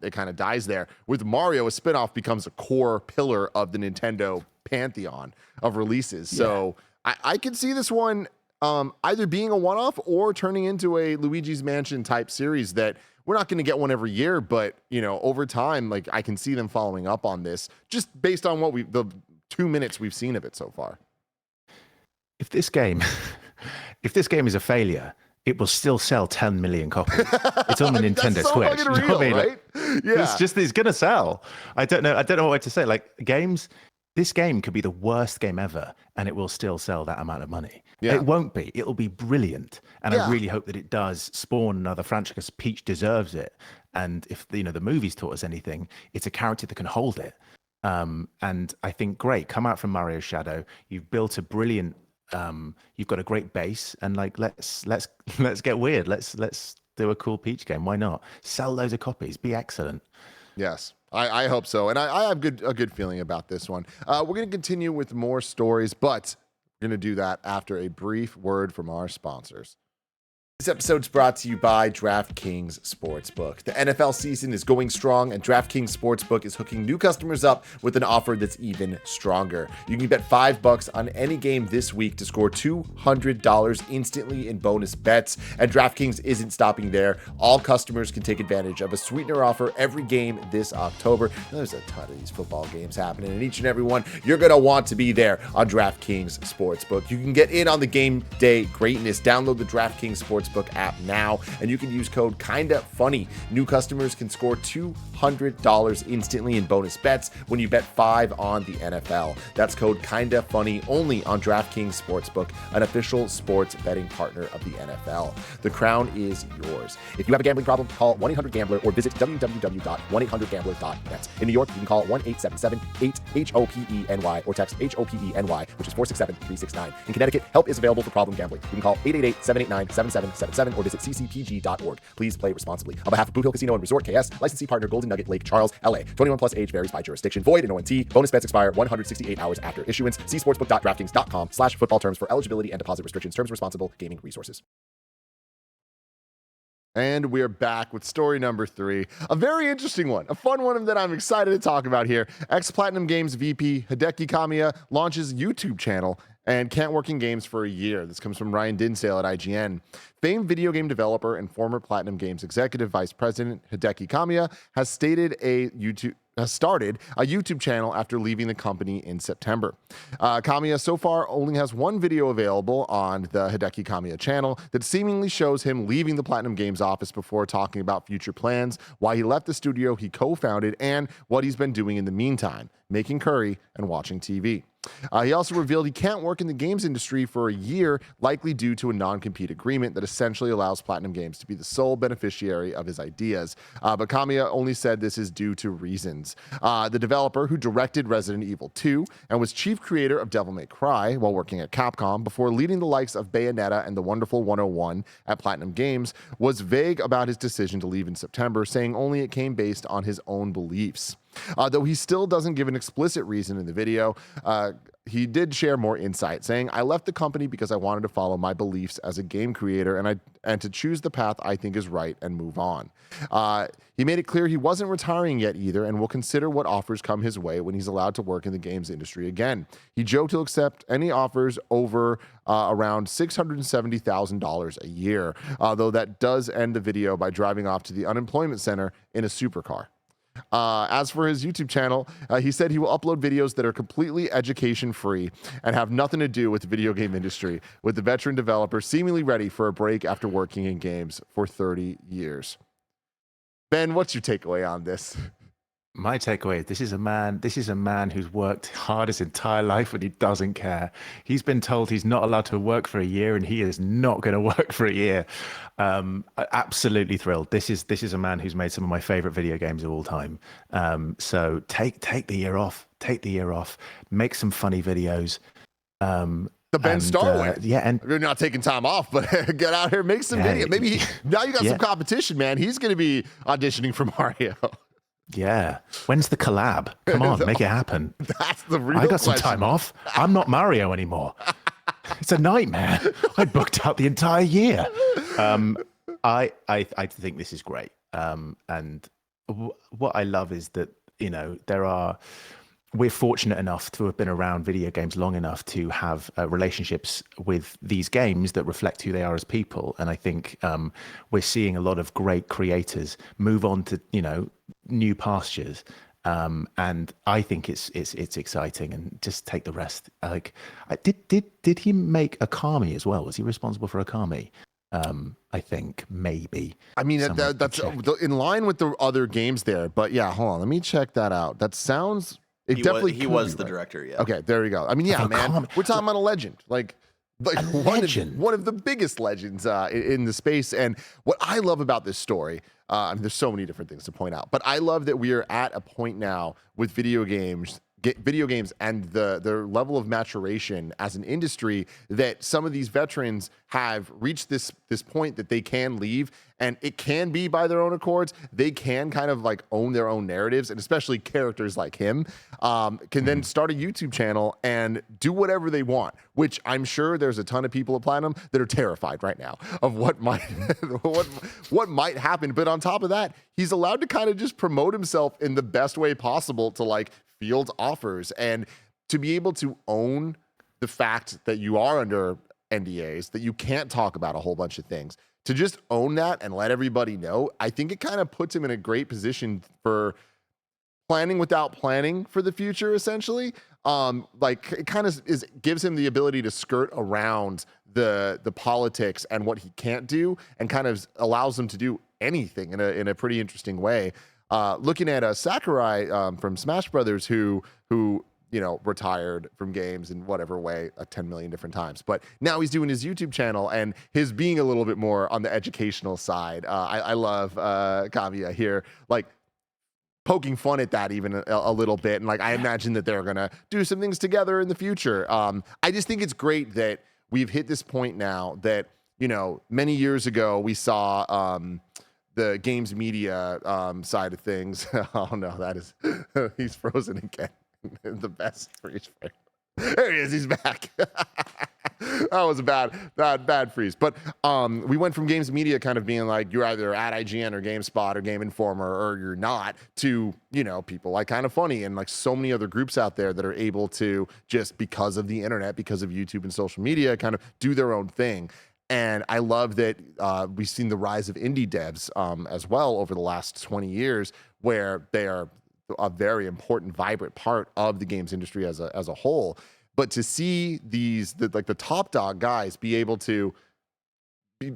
it kind of dies there. With Mario, a spin-off becomes a core pillar of the Nintendo pantheon of releases. Yeah. So I could see this one either being a one-off or turning into a Luigi's Mansion type series that we're not going to get one every year, but over time, like I can see them following up on this just based on the 2 minutes we've seen of it so far. If this game is a failure, it will still sell 10 million copies. It's on the Nintendo so Switch. Real, you know what I mean? Right? Yeah. It's going to sell. I don't know what way to say. Like games, this game could be the worst game ever and it will still sell that amount of money. Yeah. It won't be. It'll be brilliant. And I really hope that it does spawn another franchise because Peach deserves it. And if the movies taught us anything, it's a character that can hold it. And I think, great, come out from Mario's shadow. You've built a brilliant. You've got a great base, and like let's get weird. Let's do a cool Peach game. Why not? Sell loads of copies. Be excellent. Yes, I hope so. And I have a good feeling about this one. We're going to continue with more stories, but we're going to do that after a brief word from our sponsors. This episode's brought to you by DraftKings Sportsbook. The NFL season is going strong, and DraftKings Sportsbook is hooking new customers up with an offer that's even stronger. You can bet $5 on any game this week to score $200 instantly in bonus bets, and DraftKings isn't stopping there. All customers can take advantage of a sweetener offer every game this October. There's a ton of these football games happening, and each and every one, you're going to want to be there on DraftKings Sportsbook. You can get in on the game day greatness. Download the DraftKings Sportsbook app now, and you can use code Kinda Funny. New customers can score $200 instantly in bonus bets when you bet $5 on the NFL. That's code Kinda Funny only on DraftKings Sportsbook, an official sports betting partner of the NFL. The crown is yours. If you have a gambling problem, call 1-800-GAMBLER or visit www.1800gambler.net. In New York, you can call 1-877-8-HOPENY or text HOPENY, which is 467-369. In Connecticut, help is available for problem gambling. You can call 888-789-7777 or visit ccpg.org. Please play responsibly. On behalf of Boot Hill Casino and Resort KS, licensee partner Golden Nugget Lake Charles, LA. 21 plus age varies by jurisdiction. Void in ONT. Bonus bets expire 168 hours after issuance. See sportsbook.draftkings.com/football terms for eligibility and deposit restrictions. Terms responsible gaming resources. And we're back with story number 3. A very interesting one. A fun one that I'm excited to talk about here. Ex-PlatinumGames VP Hideki Kamiya launches YouTube channel and can't work in games for a year. This comes from Ryan Dinsdale at IGN. Famed video game developer and former Platinum Games executive vice president Hideki Kamiya has started a YouTube channel after leaving the company in September. Kamiya so far only has one video available on the Hideki Kamiya channel that seemingly shows him leaving the Platinum Games office before talking about future plans, why he left the studio he co-founded, and what he's been doing in the meantime, making curry and watching TV. He also revealed he can't work in the games industry for a year, likely due to a non-compete agreement that essentially allows Platinum Games to be the sole beneficiary of his ideas. But Kamiya only said this is due to reasons. The developer, who directed Resident Evil 2 and was chief creator of Devil May Cry while working at Capcom before leading the likes of Bayonetta and The Wonderful 101 at Platinum Games, was vague about his decision to leave in September, saying only it came based on his own beliefs. Though he still doesn't give an explicit reason in the video, he did share more insight, saying, "I left the company because I wanted to follow my beliefs as a game creator and to choose the path I think is right and move on." He made it clear he wasn't retiring yet either and will consider what offers come his way when he's allowed to work in the games industry again. He joked he'll accept any offers over around $670,000 a year, though that does end the video by driving off to the unemployment center in a supercar. As for his YouTube channel, he said he will upload videos that are completely education free and have nothing to do with the video game industry, with the veteran developer seemingly ready for a break after working in games for 30 years. Ben, what's your takeaway on this? My takeaway is this is a man who's worked hard his entire life and he doesn't care. He's been told he's not allowed to work for a year and he is not going to work for a year. Absolutely thrilled. This is a man who's made some of my favorite video games of all time. So take the year off. Take the year off. Make some funny videos. The Ben Starr way. Yeah, and you're not taking time off, but get out here, make some video. Maybe now you got some competition, man. He's going to be auditioning for Mario. Yeah. When's the collab? Come on, make it happen. That's the real I got question. some time off. I'm not Mario anymore. It's a nightmare. I booked out the entire year. I think this is great. And what I love is that, we're fortunate enough to have been around video games long enough to have relationships with these games that reflect who they are as people. And I think we're seeing a lot of great creators move on to, new pastures. And I think it's exciting, and just take the rest. Like, did he make Akami as well? Was he responsible for Akami? I think maybe. I mean, that's in line with the other games there. But yeah, hold on. Let me check that out. That sounds... He was the director, yeah. Okay, there we go. I mean, yeah, man, we're talking about a legend, like one of the biggest legends in the space. And what I love about this story, I mean, there's so many different things to point out, but I love that we are at a point now with video games and the level of maturation as an industry that some of these veterans have reached this point that they can leave, and it can be by their own accords. They can kind of like own their own narratives, and especially characters like him can then start a YouTube channel and do whatever they want, which I'm sure there's a ton of people at Platinum that are terrified right now of what might what might happen. But on top of that, he's allowed to kind of just promote himself in the best way possible to like field offers, and to be able to own the fact that you are under NDAs, that you can't talk about a whole bunch of things, to just own that and let everybody know. I think it kind of puts him in a great position for planning without planning for the future, essentially. Like it kind of gives him the ability to skirt around the politics and what he can't do, and kind of allows him to do anything in a pretty interesting way. Looking at Sakurai from Smash Brothers, who retired from games in whatever way 10 million different times, but now he's doing his YouTube channel and his being a little bit more on the educational side. I love Kamiya here, like poking fun at that even a little bit, and like I imagine that they're gonna do some things together in the future. I just think it's great that we've hit this point now that many years ago we saw the games media side of things. Oh no, that is he's frozen again. The best freeze frame. There he is. He's back. That was a bad freeze. But we went from games media kind of being like you're either at IGN or GameSpot or Game Informer or you're not, to people like Kinda Funny and like so many other groups out there that are able to just, because of the internet, because of YouTube and social media, kind of do their own thing. And I love that we've seen the rise of indie devs as well over the last 20 years, where they are a very important, vibrant part of the games industry as a whole. But to see the top dog guys be able to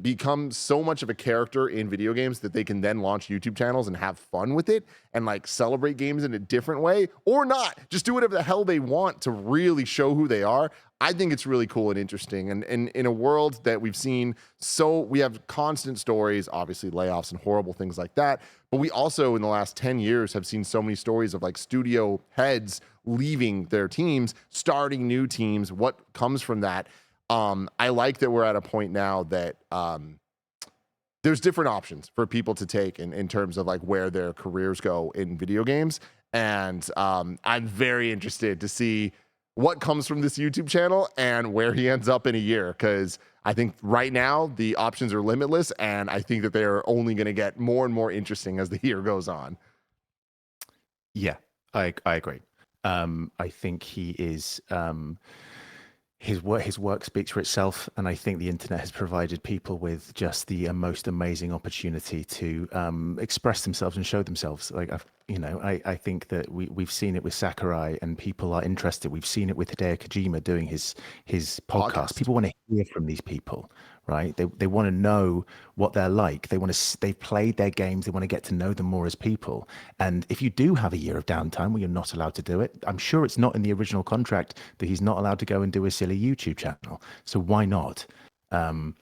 become so much of a character in video games that they can then launch YouTube channels and have fun with it and like celebrate games in a different way, or not, just do whatever the hell they want to really show who they are. I think it's really cool and interesting. And in a world that we've seen, so we have constant stories, obviously layoffs and horrible things like that. But we also, in the last 10 years, have seen so many stories of like studio heads leaving their teams, starting new teams, what comes from that. I like that we're at a point now that there's different options for people to take in terms of like where their careers go in video games. And I'm very interested to see what comes from this YouTube channel and where he ends up in a year, because I think right now the options are limitless, and I think that they're only going to get more and more interesting as the year goes on. Yeah, I agree. I think he is his work speaks for itself, and I think the internet has provided people with just the most amazing opportunity to express themselves and show themselves. Like I think that we've seen it with Sakurai, and people are interested. We've seen it with Hideki Kojima doing his podcast. People want to hear from these people, right? They want to know what they're like. They've played their games. They want to get to know them more as people. And if you do have a year of downtime where you're not allowed to do it, I'm sure it's not in the original contract that he's not allowed to go and do a silly YouTube channel. So why not? I'm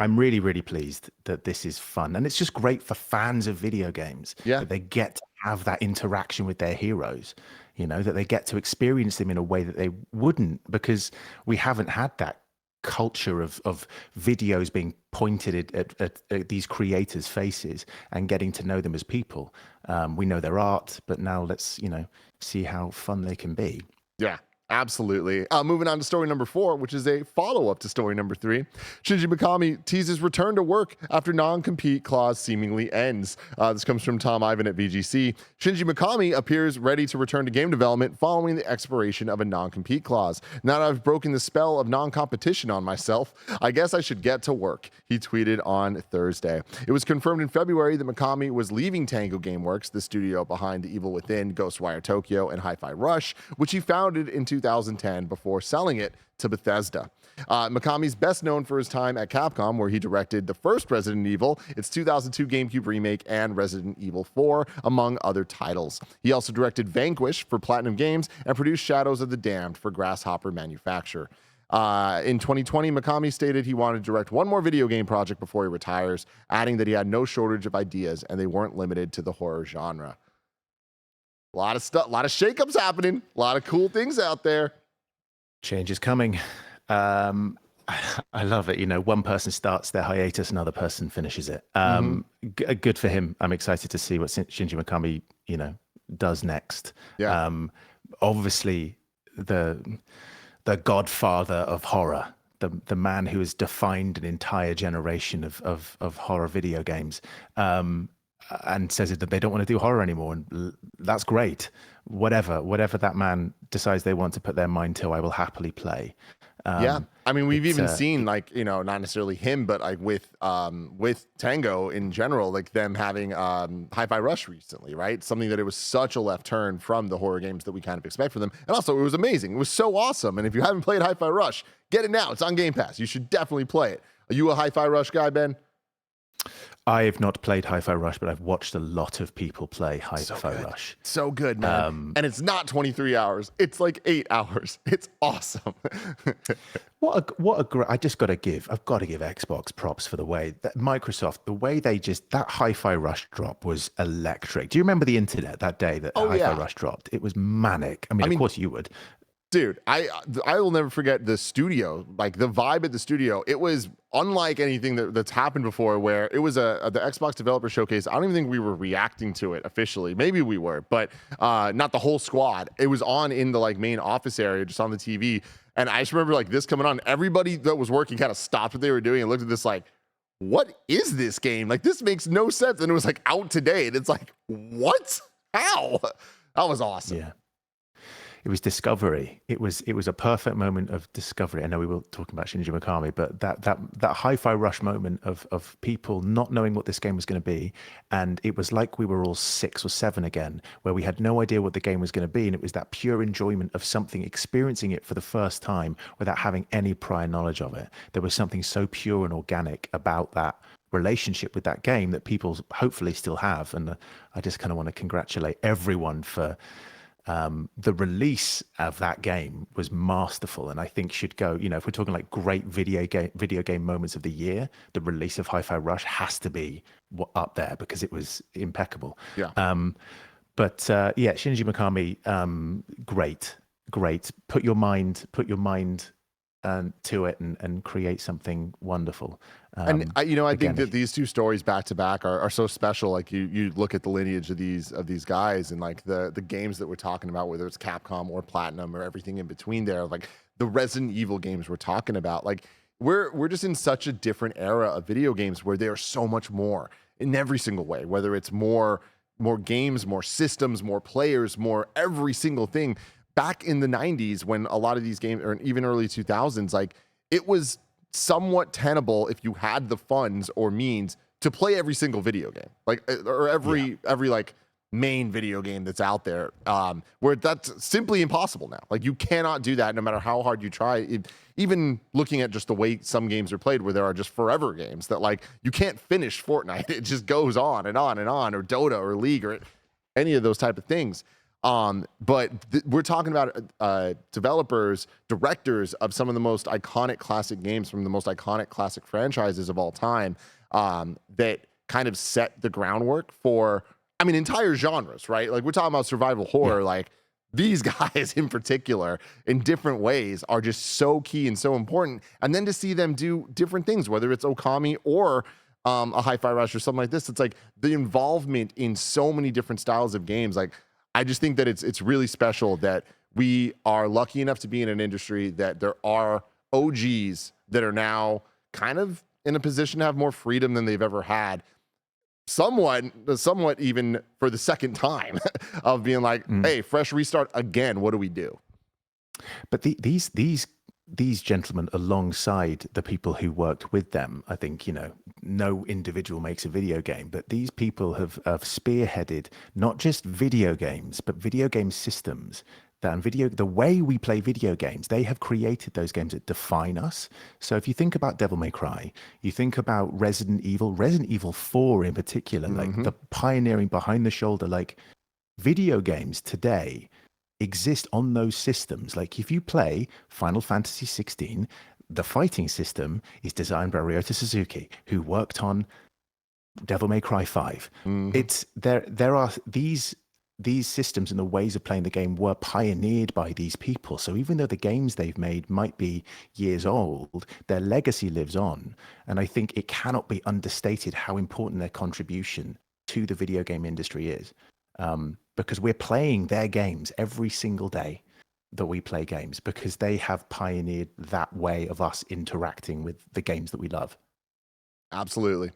really, really pleased that this is fun. And it's just great for fans of video games. Yeah. That they get to have that interaction with their heroes, that they get to experience them in a way that they wouldn't, because we haven't had that culture of videos being pointed at these creators' faces and getting to know them as people. We know their art, but now let's, see how fun they can be. Yeah. Absolutely. Moving on to story number 4, which is a follow-up to story number 3. Shinji Mikami teases return to work after non-compete clause seemingly ends. This comes from Tom Ivan at VGC. Shinji Mikami appears ready to return to game development following the expiration of a non-compete clause. Now that I've broken the spell of non-competition on myself, I guess I should get to work, he tweeted on Thursday. It was confirmed in February that Mikami was leaving Tango Gameworks, the studio behind The Evil Within, Ghostwire Tokyo, and Hi-Fi Rush, which he founded in 2010 before selling it to Bethesda. Mikami's best known for his time at Capcom, where he directed the first Resident Evil, its 2002 GameCube remake, and Resident Evil 4, among other titles. He also directed Vanquish for Platinum Games and produced Shadows of the Damned for Grasshopper Manufacture. In 2020, Mikami stated he wanted to direct one more video game project before he retires, adding that he had no shortage of ideas and they weren't limited to the horror genre. A lot of stuff, a lot of shakeups happening, a lot of cool things out there. Change is coming. I love it. You know, one person starts their hiatus, another person finishes it. Good for him. I'm excited to see what Shinji Mikami, you know, does next. Yeah. Obviously, the godfather of horror, the man who has defined an entire generation of horror video games, and says that they don't want to do horror anymore, and that's great. Whatever that man decides they want to put their mind to, I will happily play. Yeah, I mean, we've even seen, like, you know, not necessarily him, but like with Tango in general, like them having Hi-Fi Rush recently, right? Something that it was such a left turn from the horror games that we kind of expect from them, and also it was amazing. It was so awesome. And if you haven't played Hi-Fi Rush, get it now. It's on Game Pass. You should definitely play it. Are you a Hi-Fi Rush guy, Ben? I have not played Hi-Fi Rush, but I've watched a lot of people play Hi-Fi Rush. So good, man. And it's not 23 hours. It's like 8 hours. It's awesome. What a great! I've got to give Xbox props for the way that Microsoft, the way they that Hi-Fi Rush drop was electric. Do you remember the internet that day that Hi-Fi Rush dropped? It was manic. I mean, of course you would. Dude, I will never forget the studio, like the vibe at the studio. It was unlike anything that's happened before, where it was the Xbox Developer Showcase. I don't even think we were reacting to it officially. Maybe we were, but not the whole squad. It was on in the like main office area, just on the TV. And I just remember like this coming on. Everybody that was working kind of stopped what they were doing and looked at this like, what is this game? Like, this makes no sense. And it was like out today. And it's like, what? How? That was awesome. Yeah. It was discovery. It was a perfect moment of discovery. I know we were talking about Shinji Mikami, but that Hi-Fi Rush moment of people not knowing what this game was going to be, and it was like we were all 6 or 7 again, where we had no idea what the game was going to be, and it was that pure enjoyment of something, experiencing it for the first time without having any prior knowledge of it. There was something so pure and organic about that relationship with that game that people hopefully still have, and I just kind of want to congratulate everyone for. The release of that game was masterful, and I think should go. You know, if we're talking like great video game moments of the year, the release of Hi-Fi Rush has to be up there because it was impeccable. Yeah. But Shinji Mikami, great. Put your mind to it and create something wonderful. And I think that these two stories back to back are so special. Like you look at the lineage of these guys and like the games that we're talking about, whether it's Capcom or Platinum or everything in between there, like the Resident Evil games we're talking about. Like we're just in such a different era of video games where they are so much more in every single way, whether it's more games, more systems, more players, more every single thing. Back in the 90s, when a lot of these games, or even early 2000s, like it was somewhat tenable if you had the funds or means to play every single video game, like or every like main video game that's out there, where that's simply impossible now. Like you cannot do that no matter how hard you try. Even looking at just the way some games are played, where there are just forever games that like you can't finish Fortnite. It just goes on and on and on, or Dota or League or any of those type of things. But we're talking about developers, directors of some of the most iconic classic games from the most iconic classic franchises of all time, that kind of set the groundwork for, I mean, entire genres, right? Like we're talking about survival horror, like these guys in particular in different ways are just so key and so important. And then to see them do different things, whether it's Okami or a Hi-Fi Rush or something like this, it's like the involvement in so many different styles of games. Like, I just think that it's really special that we are lucky enough to be in an industry that there are OGs that are now kind of in a position to have more freedom than they've ever had. Somewhat even for the second time of being like, hey, fresh restart again. What do we do? But these gentlemen, alongside the people who worked with them, I think, you know, no individual makes a video game, but these people have spearheaded not just video games, but video game systems. The way we play video games, they have created those games that define us. So if you think about Devil May Cry, you think about Resident Evil 4 in particular, like the pioneering behind the shoulder, like video games today exist on those systems. Like if you play Final Fantasy 16, the fighting system is designed by Ryota Suzuki, who worked on Devil May Cry 5. It's there are these systems and the ways of playing the game were pioneered by these people. So even though the games they've made might be years old, their legacy lives on. And I think it cannot be understated how important their contribution to the video game industry is. Because we're playing their games every single day that we play games, because they have pioneered that way of us interacting with the games that we love. Absolutely.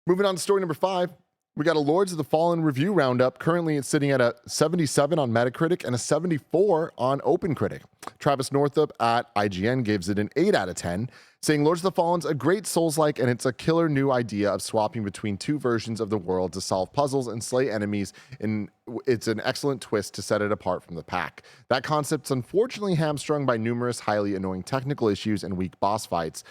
Moving on to story number 5. We got a Lords of the Fallen review roundup. Currently, it's sitting at a 77 on Metacritic and a 74 on OpenCritic. Travis Northup at IGN gives it an 8 out of 10, saying Lords of the Fallen's a great Souls-like, and it's a killer new idea of swapping between two versions of the world to solve puzzles and slay enemies. And it's an excellent twist to set it apart from the pack. That concept's unfortunately hamstrung by numerous highly annoying technical issues and weak boss fights.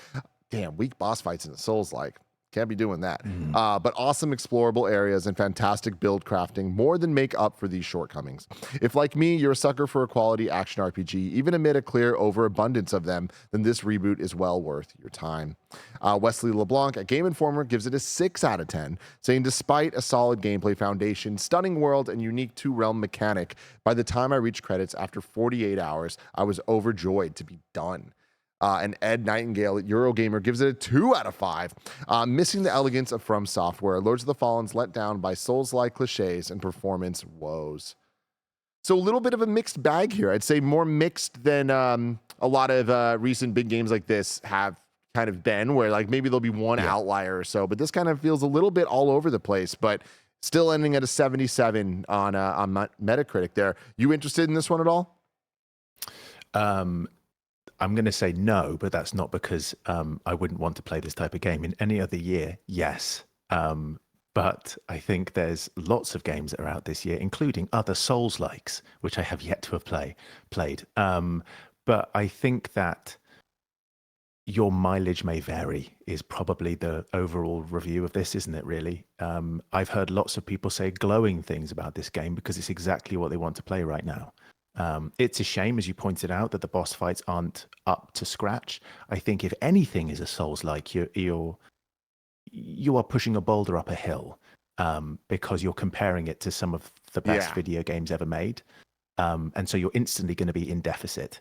Damn, weak boss fights in a Souls-like. Can't be doing that. But awesome explorable areas and fantastic build crafting more than make up for these shortcomings. If, like me, you're a sucker for a quality action RPG, even amid a clear overabundance of them, then this reboot is well worth your time. Wesley LeBlanc at Game Informer gives it a 6 out of 10, saying despite a solid gameplay foundation, stunning world, and unique two-realm mechanic, by the time I reached credits after 48 hours, I was overjoyed to be done. And Ed Nightingale at Eurogamer gives it a 2 out of 5. Missing the elegance of From Software, Lords of the Fallen's let down by Souls-like cliches and performance woes. So a little bit of a mixed bag here. I'd say more mixed than a lot of recent big games like this have kind of been, where like maybe there'll be one outlier or so, but this kind of feels a little bit all over the place, but still ending at a 77 on Metacritic there. You interested in this one at all? I'm going to say no, but that's not because I wouldn't want to play this type of game. In any other year, yes. But I think there's lots of games that are out this year, including other Souls-likes, which I have yet to have played. But I think that your mileage may vary is probably the overall review of this, isn't it, really? I've heard lots of people say glowing things about this game because it's exactly what they want to play right now. It's a shame, as you pointed out, that the boss fights aren't up to scratch. I think if anything is a Souls-like, you are pushing a boulder up a hill because you're comparing it to some of the best video games ever made. And so you're instantly going to be in deficit.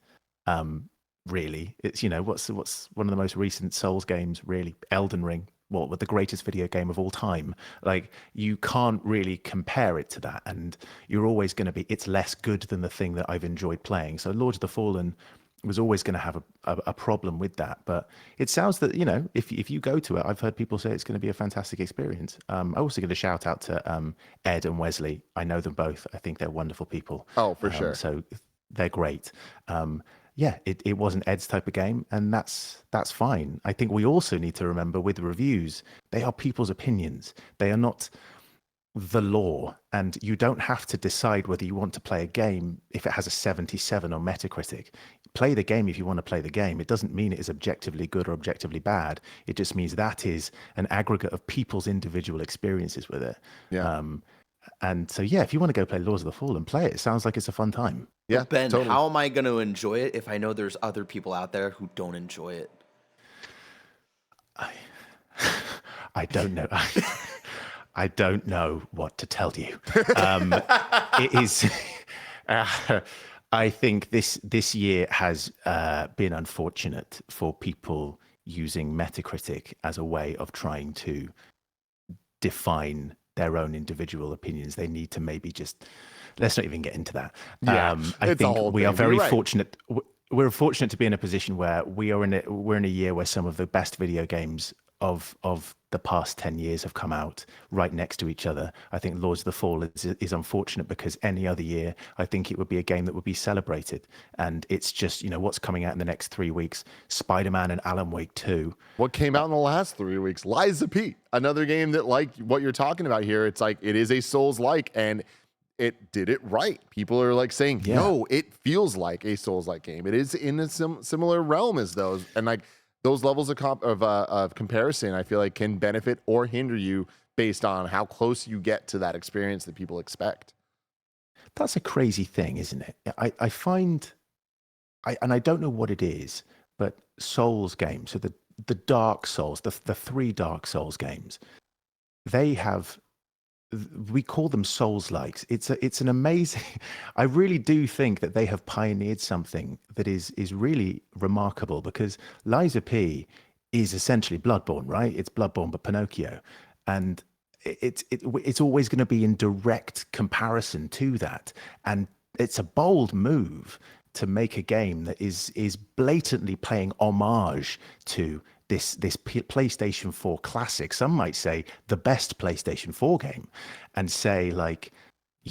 Really, it's, what's one of the most recent Souls games, really? Elden Ring. With the greatest video game of all time. Like, you can't really compare it to that, and you're always going to be, it's less good than the thing that I've enjoyed playing. So Lords of the Fallen was always going to have a problem with that, but it sounds that, if you go to it, I've heard people say it's going to be a fantastic experience. I also give a shout out to Ed and Wesley. I know them both. I think they're wonderful people. Oh, for sure. So they're great. It wasn't Ed's type of game, and that's fine. I think we also need to remember with reviews, they are people's opinions. They are not the law, and you don't have to decide whether you want to play a game if it has a 77 on Metacritic. Play the game if you want to play the game. It doesn't mean it is objectively good or objectively bad. It just means that is an aggregate of people's individual experiences with it. Yeah. And so, if you want to go play Lords of the Fallen, play it. It sounds like it's a fun time. Yeah, but Ben, totally. how am I going to enjoy it if I know there's other people out there who don't enjoy it? I don't know. I don't know what to tell you. It is. I think this year has been unfortunate for people using Metacritic as a way of trying to define their own individual opinions. They need to maybe just, let's not even get into that. I think we are very fortunate. We're fortunate to be in a position where we're in a year where some of the best video games of the past 10 years have come out right next to each other. I think Lords of the Fallen is unfortunate because any other year, I think it would be a game that would be celebrated. And it's just, what's coming out in the next 3 weeks, Spider-Man and Alan Wake 2. What came out in the last 3 weeks? Liza P, another game that, like what you're talking about here, it's like, it is a Souls-like, and it did it right. People are like saying, no, it feels like a Souls-like game. It is in a similar realm as those. And like, those levels of comparison, I feel like, can benefit or hinder you based on how close you get to that experience that people expect. That's a crazy thing, isn't it? I find, and I don't know what it is, but Souls games, so the Dark Souls, the three Dark Souls games, they have, we call them Souls likes. It's an amazing. I really do think that they have pioneered something that is really remarkable, because Lies of P is essentially Bloodborne, right? It's Bloodborne but Pinocchio, and it's always going to be in direct comparison to that, and it's a bold move to make a game that is blatantly paying homage to this PlayStation 4 classic. Some might say the best PlayStation 4 game, and say like,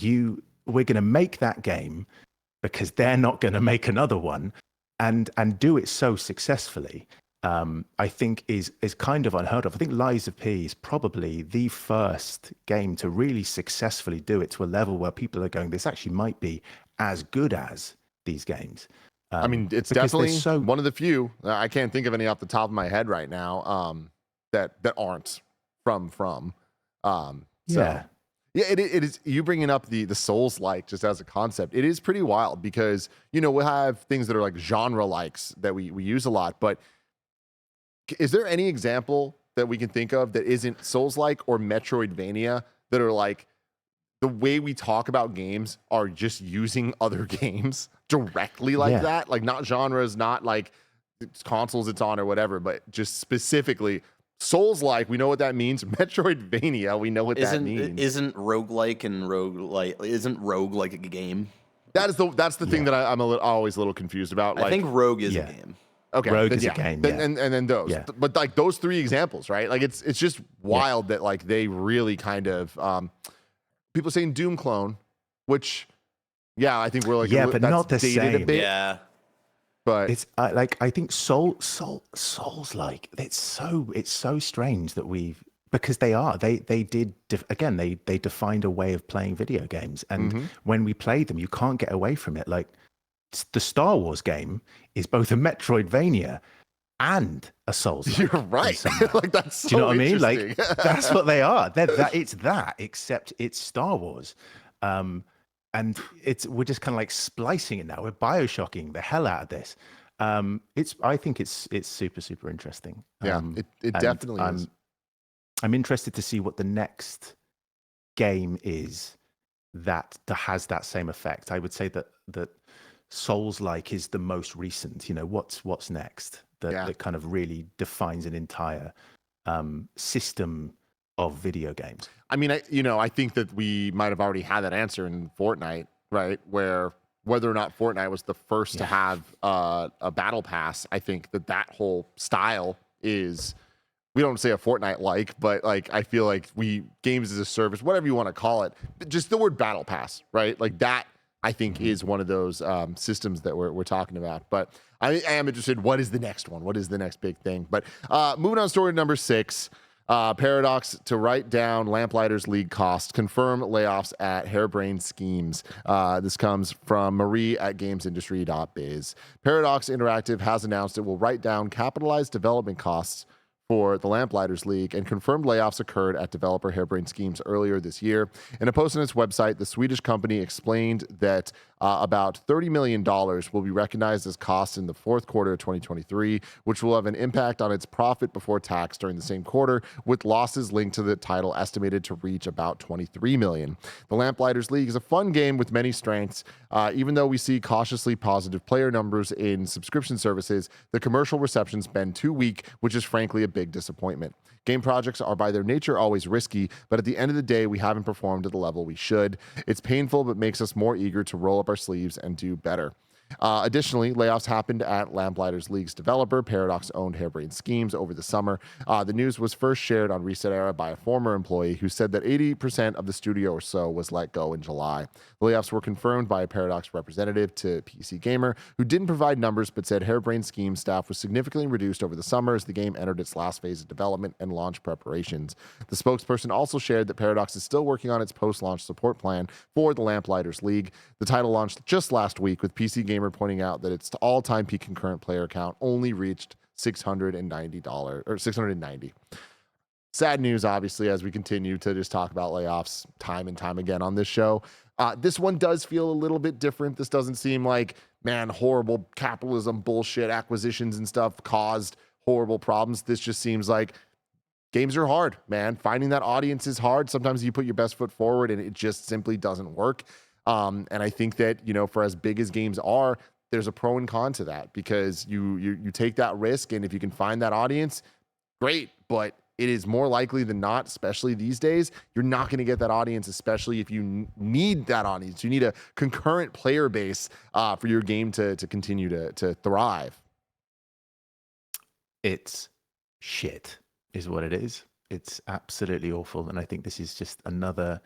we're going to make that game because they're not going to make another one, and do it so successfully. I think is kind of unheard of. I think Lies of P is probably the first game to really successfully do it to a level where people are going, this actually might be as good as these games. I mean, it's definitely one of the few. I can't think of any off the top of my head right now that aren't from. Yeah. Yeah, it is. You bringing up the Souls like just as a concept, it is pretty wild, because we'll have things that are like genre likes that we use a lot, but is there any example that we can think of that isn't Souls-like or Metroidvania that are like, the way we talk about games are just using other games directly like that? Like, not genres, not like consoles it's on or whatever, but just specifically Souls-like. We know what that means. Metroidvania, we know what that means. Isn't roguelike like a game? That's the thing that I'm always a little confused about. I think Rogue is a game. Okay, Rogue is a game, and then those, but like those three examples, right? Like it's just wild that like they really kind of people saying Doom clone, which I think we're like but that's not the same. A bit, but it's like I think Souls like it's so strange that because they defined a way of playing video games, and when we play them, you can't get away from it. Like, the Star Wars game is both a Metroidvania and a Souls. You're right. Like, that's so, do you know what I mean? Like, that's what they are. It's that, except it's Star Wars. And we're just kind of like splicing it now. We're BioShocking the hell out of this. I think it's super, super interesting. Yeah, it definitely is. I'm interested to see what the next game is that has that same effect. I would say that Souls-like is the most recent. What's next that kind of really defines an entire system of video games. I mean, I think that we might have already had that answer in Fortnite, right? Where whether or not Fortnite was the first to have a battle pass, I think that whole style is, we don't say a Fortnite-like, but like I feel like games as a service, whatever you want to call it, just the word battle pass, right? Like that, I think, is one of those systems that we're talking about. But I am interested, what is the next one? What is the next big thing? But moving on, story number 6, Paradox to write down Lamplighters League costs, confirm layoffs at Harebrained Schemes. This comes from Marie at gamesindustry.biz. Paradox Interactive has announced it will write down capitalized development costs for the Lamplighters League, and confirmed layoffs occurred at developer Harebrained Schemes earlier this year. In a post on its website, the Swedish company explained that about $30 million will be recognized as costs in the fourth quarter of 2023, which will have an impact on its profit before tax during the same quarter, with losses linked to the title estimated to reach about $23 million. The Lamplighters League is a fun game with many strengths. Even though we see cautiously positive player numbers in subscription services, the commercial reception's been too weak, which is frankly a big disappointment. Game projects are by their nature always risky, but at the end of the day, we haven't performed at the level we should. It's painful, but makes us more eager to roll up our sleeves and do better. Additionally, layoffs happened at Lamplighters League's developer, Paradox-owned Harebrained Schemes, over the summer. The news was first shared on Reset Era by a former employee who said that 80% of the studio or so was let go in July. The layoffs were confirmed by a Paradox representative to PC Gamer, who didn't provide numbers but said Harebrained Schemes staff was significantly reduced over the summer as the game entered its last phase of development and launch preparations. The spokesperson also shared that Paradox is still working on its post-launch support plan for the Lamplighters League. The title launched just last week, with PC Gamer pointing out that its all-time peak concurrent player count only reached $690. Sad news, obviously, as we continue to just talk about layoffs time and time again on this show. This one does feel a little bit different. This doesn't seem like, man, horrible capitalism bullshit acquisitions and stuff caused horrible problems. This just seems like games are hard, man. Finding that audience is hard. Sometimes you put your best foot forward and it just simply doesn't work. And I think that, for as big as games are, there's a pro and con to that, because you take that risk, and if you can find that audience, great. But it is more likely than not, especially these days, you're not going to get that audience, especially if you need that audience. You need a concurrent player base for your game to continue to thrive. It's shit, is what it is. It's absolutely awful, and I think this is just another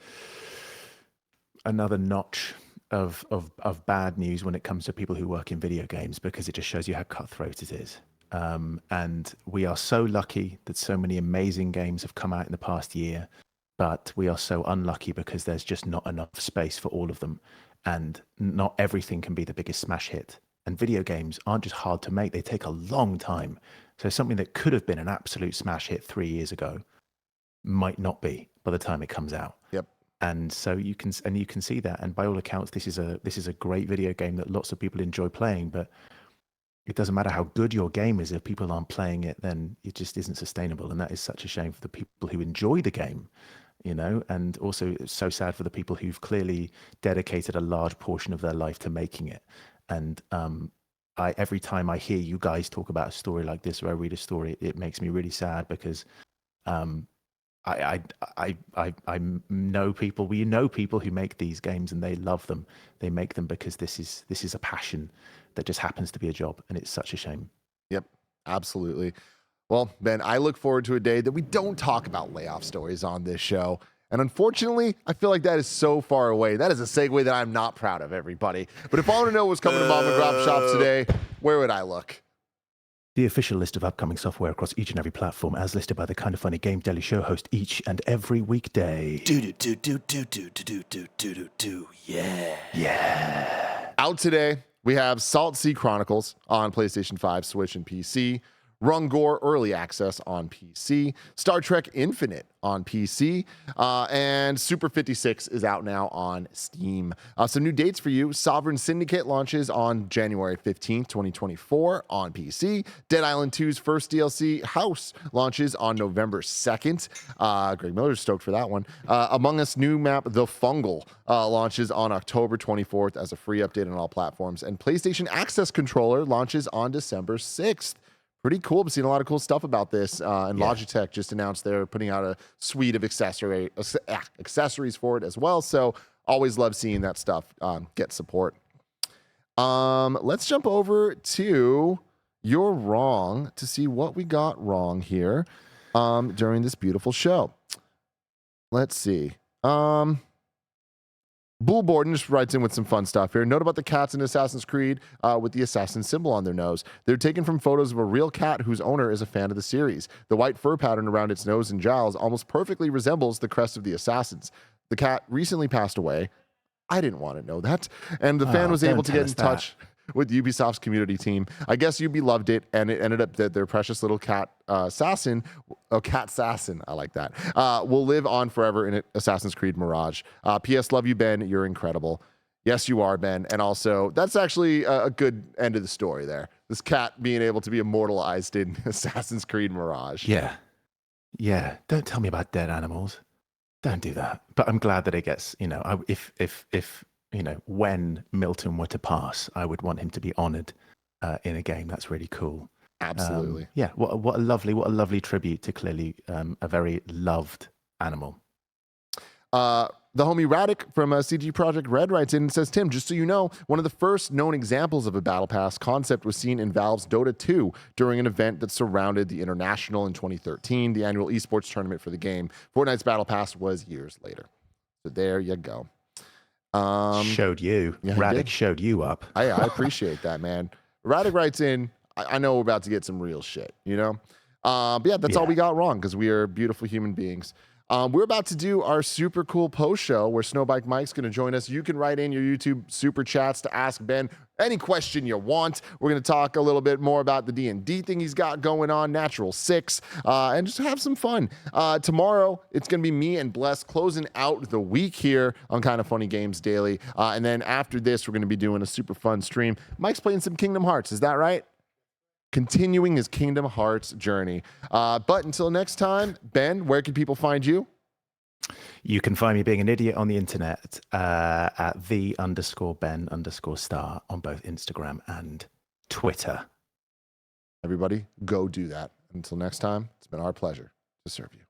notch of bad news when it comes to people who work in video games, because it just shows you how cutthroat it is. And we are so lucky that so many amazing games have come out in the past year, but we are so unlucky because there's just not enough space for all of them, and not everything can be the biggest smash hit. And video games aren't just hard to make, they take a long time. So something that could have been an absolute smash hit 3 years ago might not be by the time it comes out. Yep. And so you can see that, and by all accounts, this is a great video game that lots of people enjoy playing. But it doesn't matter how good your game is, if people aren't playing it, then it just isn't sustainable. And that is such a shame for the people who enjoy the game, and also it's so sad for the people who've clearly dedicated a large portion of their life to making it. And every time I hear you guys talk about a story like this, or I read a story, it makes me really sad, because I know people. We know people who make these games, and they love them. They make them because this is a passion that just happens to be a job, and it's such a shame. Yep, absolutely. Well, Ben, I look forward to a day that we don't talk about layoff stories on this show. And unfortunately, I feel like that is so far away. That is a segue that I'm not proud of, everybody. But if I want to know what's coming to Mom and Grop shops today, where would I look? The official list of upcoming software across each and every platform, as listed by the Kinda Funny Game Daily Show host each and every weekday. Yeah. Out today, we have Salt Sea Chronicles on PlayStation 5, Switch, and PC. Rungor Early Access on PC, Star Trek Infinite on PC, and Super 56 is out now on Steam. Some new dates for you. Sovereign Syndicate launches on January 15th, 2024 on PC. Dead Island 2's first DLC, House, launches on November 2nd. Greg Miller's stoked for that one. Among Us new map, The Fungal, launches on October 24th as a free update on all platforms. And PlayStation Access Controller launches on December 6th. Pretty cool. I've seen a lot of cool stuff about this. And Logitech just announced they're putting out a suite of accessories for it as well. So always love seeing that stuff get support. Let's jump over to You're Wrong to see what we got wrong here during this beautiful show. Let's see. Bull Borden just writes in with some fun stuff here. Note about the cats in Assassin's Creed with the assassin symbol on their nose. They're taken from photos of a real cat whose owner is a fan of the series. The white fur pattern around its nose and jowls almost perfectly resembles the crest of the assassins. The cat recently passed away. I didn't want to know that. And the fan was able to get in touch with Ubisoft's community team. I guess Ubi loved it, and it ended up that their precious little cat assassin, cat assassin, I like that, will live on forever in Assassin's Creed Mirage. P.S. Love you, Ben. You're incredible. Yes, you are, Ben. And also, that's actually a good end of the story there. This cat being able to be immortalized in Assassin's Creed Mirage. Yeah. Don't tell me about dead animals. Don't do that. But I'm glad that it gets, if when Milton were to pass, I would want him to be honored in a game. That's really cool. Absolutely. What a lovely tribute to clearly a very loved animal. The homie Radic from CG Project Red writes in and says, Tim, just so you know, one of the first known examples of a Battle Pass concept was seen in Valve's Dota 2 during an event that surrounded the International in 2013, the annual esports tournament for the game. Fortnite's Battle Pass was years later. So there you go. Showed you. Yeah, Radic showed you up. I appreciate that, man. Radic writes in, I know we're about to get some real shit, But yeah, that's all we got wrong because we are beautiful human beings. We're about to do our super cool post show where Snowbike Mike's going to join us. You can write in your YouTube super chats to ask Ben any question you want. We're going to talk a little bit more about the D&D thing he's got going on, Natural 6, and just have some fun. Tomorrow, it's going to be me and Bless closing out the week here on Kinda Funny Games Daily. And then after this, we're going to be doing a super fun stream. Mike's playing some Kingdom Hearts. Is that right? Continuing his Kingdom Hearts journey. But until next time, Ben, where can people find you? You can find me being an idiot on the internet at _Ben_Starr on both Instagram and Twitter. Everybody, go do that. Until next time, it's been our pleasure to serve you.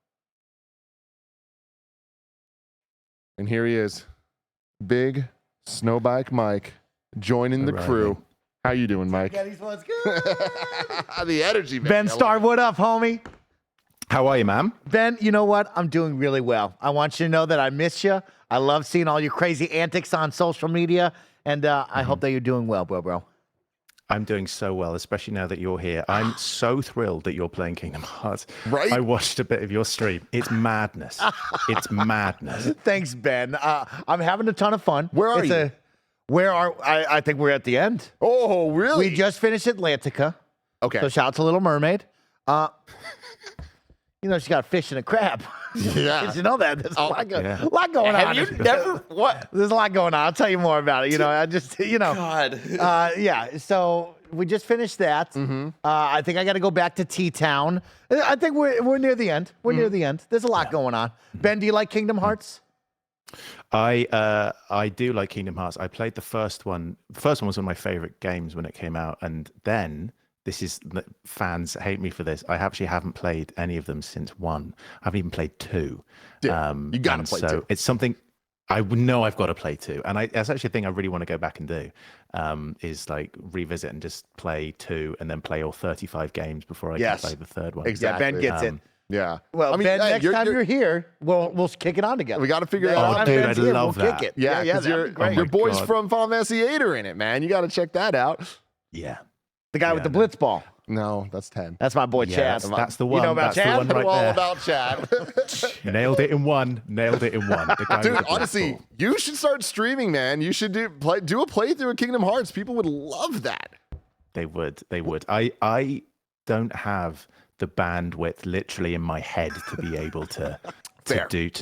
And here he is, big Snowbike Mike, joining the crew. How you doing, Mike? What's good? The energy, man. Ben Starr, what up, homie? How are you, ma'am? Ben, you know what? I'm doing really well. I want you to know that I miss you. I love seeing all your crazy antics on social media, and I hope that you're doing well, bro. I'm doing so well, especially now that you're here. I'm so thrilled that you're playing Kingdom Hearts. Right? I watched a bit of your stream. It's madness. It's madness. Thanks, Ben. I'm having a ton of fun. Where are you? I think we're at the end. Oh, really? We just finished Atlantica. Okay. So shout out to Little Mermaid. You know, she got a fish and a crab. Yeah. Did you know that? There's a lot going on. Have you never what? There's a lot going on. I'll tell you more about it. You know, I just, you know. God. Yeah. So we just finished that. I think I got to go back to T-Town. I think we're near the end. We're near the end. There's a lot going on. Ben, do you like Kingdom Hearts? I do like Kingdom Hearts. I played the first one. The first one was one of my favorite games when it came out, and then fans hate me for this. I actually haven't played any of them since 1. I haven't even played 2. You gotta play 2. It's something I know I've got to play 2, and that's actually a thing I really want to go back and do. Is like revisit and just play 2, and then play all 35 games before I can play the third one. Exactly. Yeah, Ben gets it. Yeah. Well, I mean, Ben, hey, next time you're here, we'll kick it on together. We got to figure that out. Oh, dude, I'd love that. Kick it. Yeah, because your boys God. from Final Fantasy 8 are in it, man. You got to check that out. Yeah. The guy with the blitz ball. No, that's 10. That's my boy Chad. That's the one. You know about that's Chad? the one right All there. about Chad. Nailed it in one. The guy Dude, with the honestly, blitz ball. you should start streaming, man. You should do a playthrough of Kingdom Hearts. People would love that. They would. I don't have the bandwidth literally in my head to be able to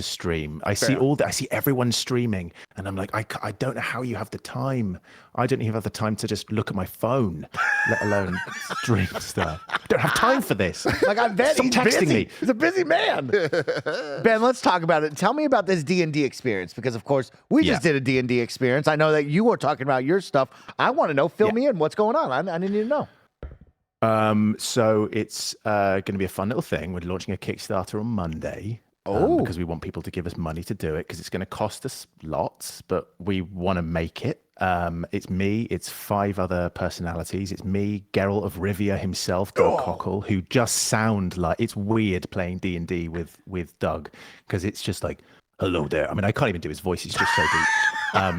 stream. I see everyone streaming, and I'm like, I don't know how you have the time. I don't even have the time to just look at my phone, let alone stream stuff. I don't have time for this. Like, I bet Stop he's texting busy. me. He's a busy man. Ben, let's talk about it. Tell me about this D&D experience, because of course we just did a D&D experience. I know that you were talking about your stuff. I want to know. Fill me in. What's going on? I need to know. So it's going to be a fun little thing. We're launching a Kickstarter on Monday. Because we want people to give us money to do it, because it's going to cost us lots, but we want to make it. It's me, it's 5 other personalities. It's me, Geralt of Rivia himself, Doug Cockle, who just sound like, it's weird playing D&D with Doug, because it's just like, hello there. I mean, I can't even do his voice. He's just so deep. I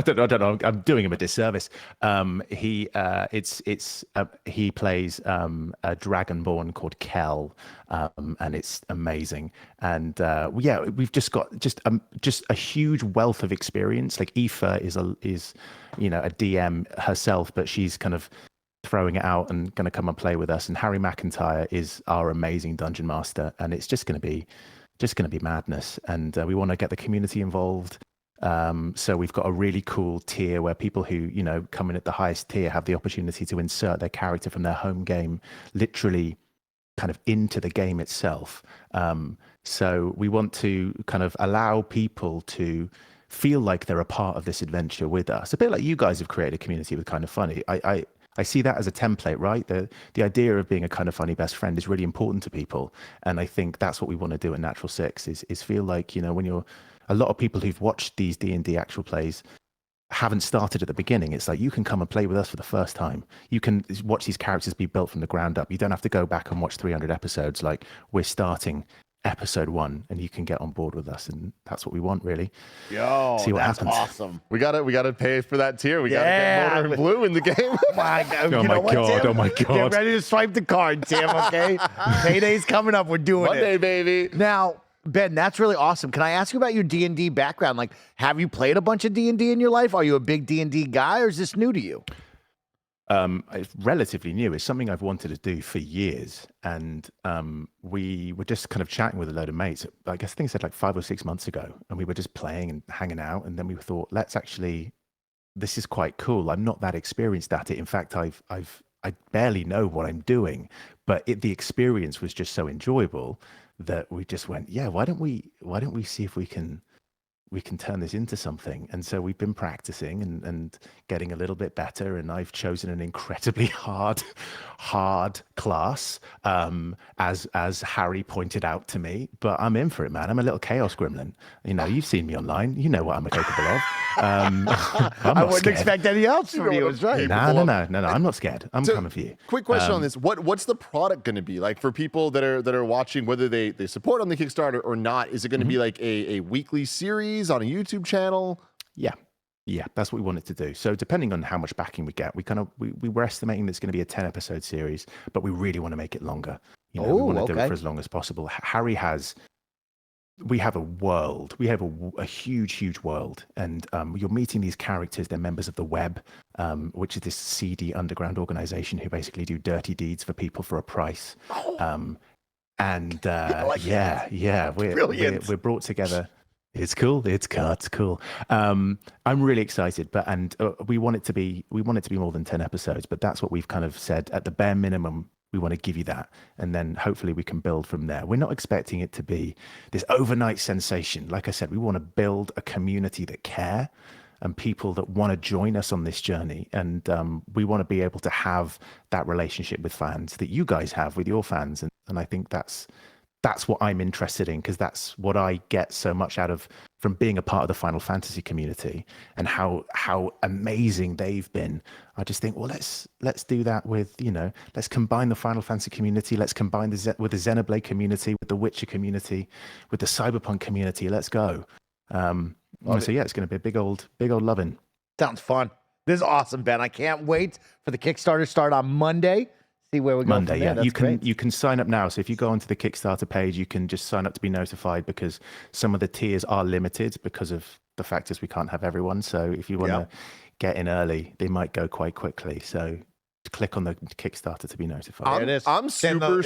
don't know. I'm doing him a disservice. He plays a dragonborn called Kel, and it's amazing. And we've just got just a huge wealth of experience. Like Aoife is a DM herself, but she's kind of throwing it out and going to come and play with us. And Harry McIntyre is our amazing dungeon master, and it's just going to be madness. And we want to get the community involved. So we've got a really cool tier where people who, come in at the highest tier have the opportunity to insert their character from their home game literally kind of into the game itself. So we want to kind of allow people to feel like they're a part of this adventure with us. A bit like you guys have created a community with Kinda Funny. I see that as a template, right? The idea of being a Kinda Funny best friend is really important to people. And I think that's what we want to do at Natural 6 is feel like, when you're a lot of people who've watched these D&D actual plays haven't started at the beginning. It's like, you can come and play with us for the first time. You can watch these characters be built from the ground up. You don't have to go back and watch 300 episodes. Like, we're starting episode 1 and you can get on board with us, and that's what we want, really. See what that's happens. Awesome. We gotta pay for that tier. We gotta get Motor and Blue in the game. My God. Oh my God. Get ready to swipe the card, Tim, okay? Payday's coming up. We're doing Monday, it. baby. Now, Ben, that's really awesome. Can I ask you about your D&D background? Like, have you played a bunch of D&D in your life? Are you a big D&D guy, or is this new to you? It's relatively new. It's something I've wanted to do for years. And we were just kind of chatting with a load of mates. I guess things said like 5 or 6 months ago. And we were just playing and hanging out. And then we thought, this is quite cool. I'm not that experienced at it. In fact, I barely know what I'm doing. But the experience was just so enjoyable that we just went, yeah, why don't we see if we can turn this into something? And so we've been practicing and getting a little bit better. And I've chosen an incredibly hard class, as Harry pointed out to me. But I'm in for it, man. I'm a little chaos gremlin. You know, you've seen me online. You know what I'm capable of. I wouldn't expect any else from you. Is right. No. I'm not scared. I'm coming for you. Quick question on this: what's the product going to be like for people that are watching, whether they support on the Kickstarter or not? Is it going to be like a weekly series on a YouTube channel? Yeah, that's what we wanted to do. So depending on how much backing we get, we were estimating that it's going to be a 10-episode series, but we really want to make it longer. You know, we want to do it for as long as possible. We have a world. We have a huge world, and you're meeting these characters. They're members of the Web, which is this seedy underground organization who basically do dirty deeds for people for a price. We're brought together. It's cool. It's cool. I'm really excited, we want it to be more than 10 episodes, but that's what we've kind of said. At the bare minimum, we want to give you that, and then hopefully we can build from there. We're not expecting it to be this overnight sensation. Like I said, we want to build a community that care and people that want to join us on this journey, and we want to be able to have that relationship with fans that you guys have with your fans, and I think that's what I'm interested in, because that's what I get so much out of from being a part of the Final Fantasy community and how amazing they've been. I just think, well, let's do that with, let's combine the Final Fantasy community, let's combine with the Xenoblade community, with the Witcher community, with the Cyberpunk community. Let's go. So yeah, it's going to be a big old loving. Sounds fun. This is awesome, Ben. I can't wait for the Kickstarter start on Monday. See where we go Monday, from there. yeah. You can sign up now. So if you go onto the Kickstarter page, you can just sign up to be notified, because some of the tiers are limited because of the factors we can't have everyone. So if you want to get in early, they might go quite quickly. So click on the Kickstarter to be notified. There it is. I'm super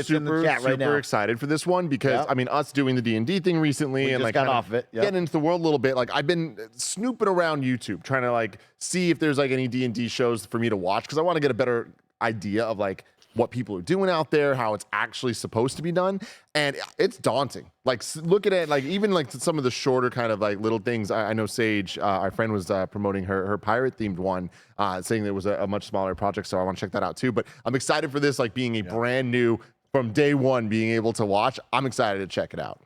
now. excited for this one, because I mean, us doing the D&D thing recently, we and just like got off of it. Getting into the world a little bit. Like, I've been snooping around YouTube trying to like see if there's like any D&D shows for me to watch, because I want to get a better idea of like what people are doing out there, how it's actually supposed to be done. And it's daunting. Like, look at it, like even like some of the shorter kind of like little things. I know Sage, our friend, was promoting her pirate themed one, saying there was a much smaller project. So I want to check that out too. But I'm excited for this, like being a brand new, from day one, being able to watch. I'm excited to check it out.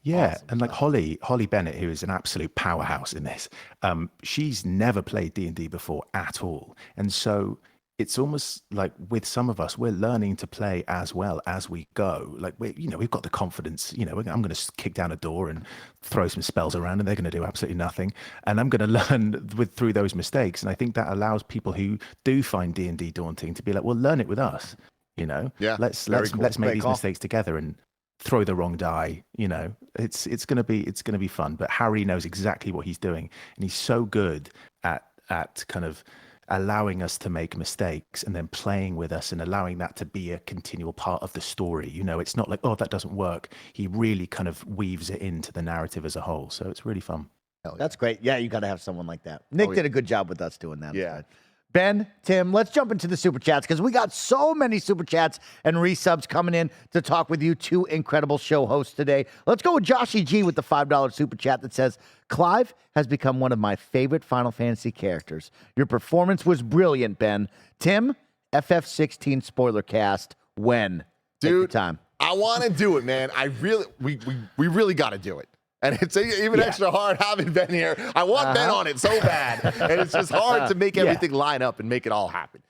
Yeah, awesome. And like Holly Bennett, who is an absolute powerhouse in this, she's never played D&D before at all. And so it's almost like with some of us, we're learning to play as well as we go. Like, we've got the confidence, I'm going to kick down a door and throw some spells around, and they're going to do absolutely nothing. And I'm going to learn through those mistakes. And I think that allows people who do find D&D daunting to be like, well, learn it with us, Yeah, let's make these mistakes together and throw the wrong die. It's going to be fun. But Harry knows exactly what he's doing, and he's so good at kind of allowing us to make mistakes and then playing with us and allowing that to be a continual part of the story. It's not like, oh, that doesn't work. He really kind of weaves it into the narrative as a whole. So it's really fun. That's great. Yeah, you got to have someone like that. Nick did a good job with us doing that. Yeah. Ben, Tim, let's jump into the super chats, because we got so many super chats and resubs coming in to talk with you two incredible show hosts today. Let's go with Joshy G with the $5 super chat that says, Clive has become one of my favorite Final Fantasy characters. Your performance was brilliant, Ben. Tim, FF16 spoiler cast. When? Dude, time. I want to do it, man. We really got to do it. And it's even extra hard having Ben here. I want Ben on it so bad. And it's just hard to make everything line up and make it all happen.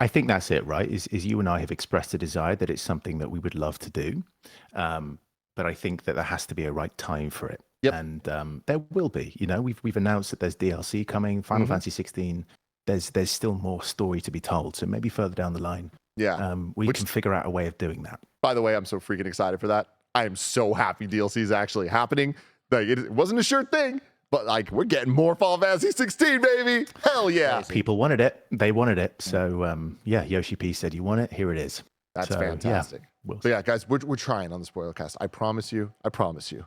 I think that's it, right? Is you and I have expressed a desire that it's something that we would love to do. But I think that there has to be a right time for it. Yep. And there will be. We've announced that there's DLC coming, Final Fantasy 16. There's still more story to be told. So maybe further down the line, we can figure out a way of doing that. By the way, I'm so freaking excited for that. I am so happy DLC is actually happening. Like it wasn't a sure thing, but like we're getting more Final Fantasy 16, baby. Hell yeah. People wanted it. They wanted it. So yeah, Yoshi P said, "You want it? Here it is." That's So, fantastic. Yeah, we'll But yeah, guys, we're trying on the spoiler cast. I promise you. I promise you.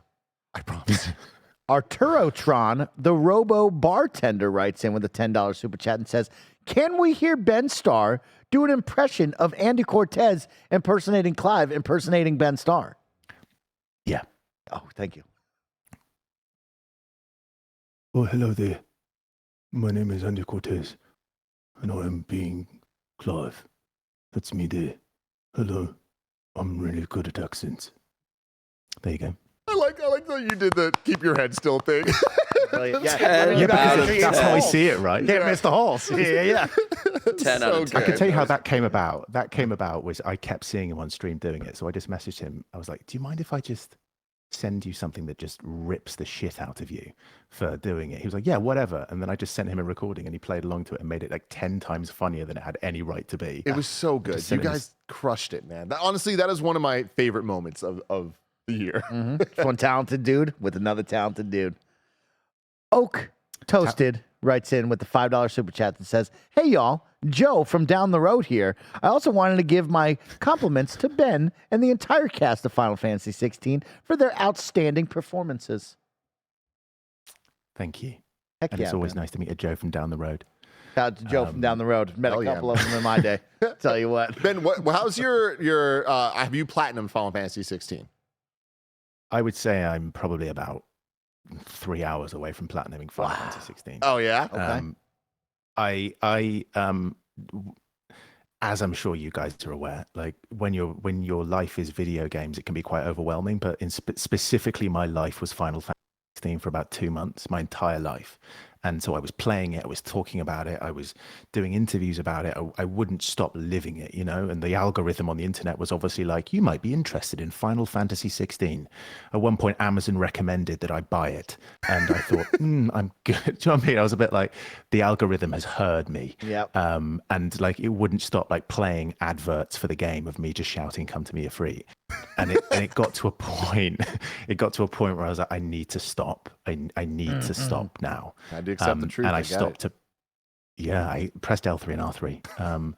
I promise. Arturotron, the robo bartender, writes in with a $10 super chat and says, "Can we hear Ben Starr do an impression of Andy Cortez impersonating Clive, impersonating Ben Starr?" Yeah. Oh, thank you. Oh, hello there. My name is Andy Cortez, and I am being Clive. That's me there. Hello. I'm really good at accents. There you go. I like that you did the keep your head still thing. Brilliant. Yeah, Yeah, because That's how I see it, right? Can't miss the holes. Yeah. 10 out of 10. I can tell you how that came about. That came about was I kept seeing him on stream doing it. So I just messaged him. I was like, do you mind if I just send you something that just rips the shit out of you for doing it? He was like, yeah, whatever. And then I just sent him a recording and he played along to it and made it like 10 times funnier than it had any right to be. It was so good. Just You sent him guys crushed it, man. Honestly, that is one of my favorite moments of the year. Just one talented dude with another talented dude. Oak Toasted writes in with the $5 super chat that says, "Hey y'all, Joe from down the road here. I also wanted to give my compliments to Ben and the entire cast of Final Fantasy 16 for their outstanding performances." Thank you. Heck And yeah, it's always man. nice to meet a Joe from down the road. Shout out to Joe from down the road. Met a hell yeah, couple of them in my day. Tell you what. Ben, how's your have you platinum Final Fantasy 16? I would say I'm probably about 3 hours away from platinuming Final Fantasy 16. Oh yeah. Okay. As I'm sure you guys are aware, like when your life is video games, it can be quite overwhelming. But specifically, my life was Final Fantasy 16 for about 2 months, my entire life. And so I was playing it, I was talking about it, I was doing interviews about it. I wouldn't stop living it, you know. And the algorithm on the internet was obviously like, you might be interested in Final Fantasy 16. At one point, Amazon recommended that I buy it, and I thought, I'm good. Do you know what I mean? I was a bit like, the algorithm has heard me. Yep. And like it wouldn't stop like playing adverts for the game of me just shouting, "Come to me, you're free." And it got to a point. It got to a point where I was like, I need to stop. I need to stop now. I had to accept the truth. And I get stopped it. I pressed L3 and R3.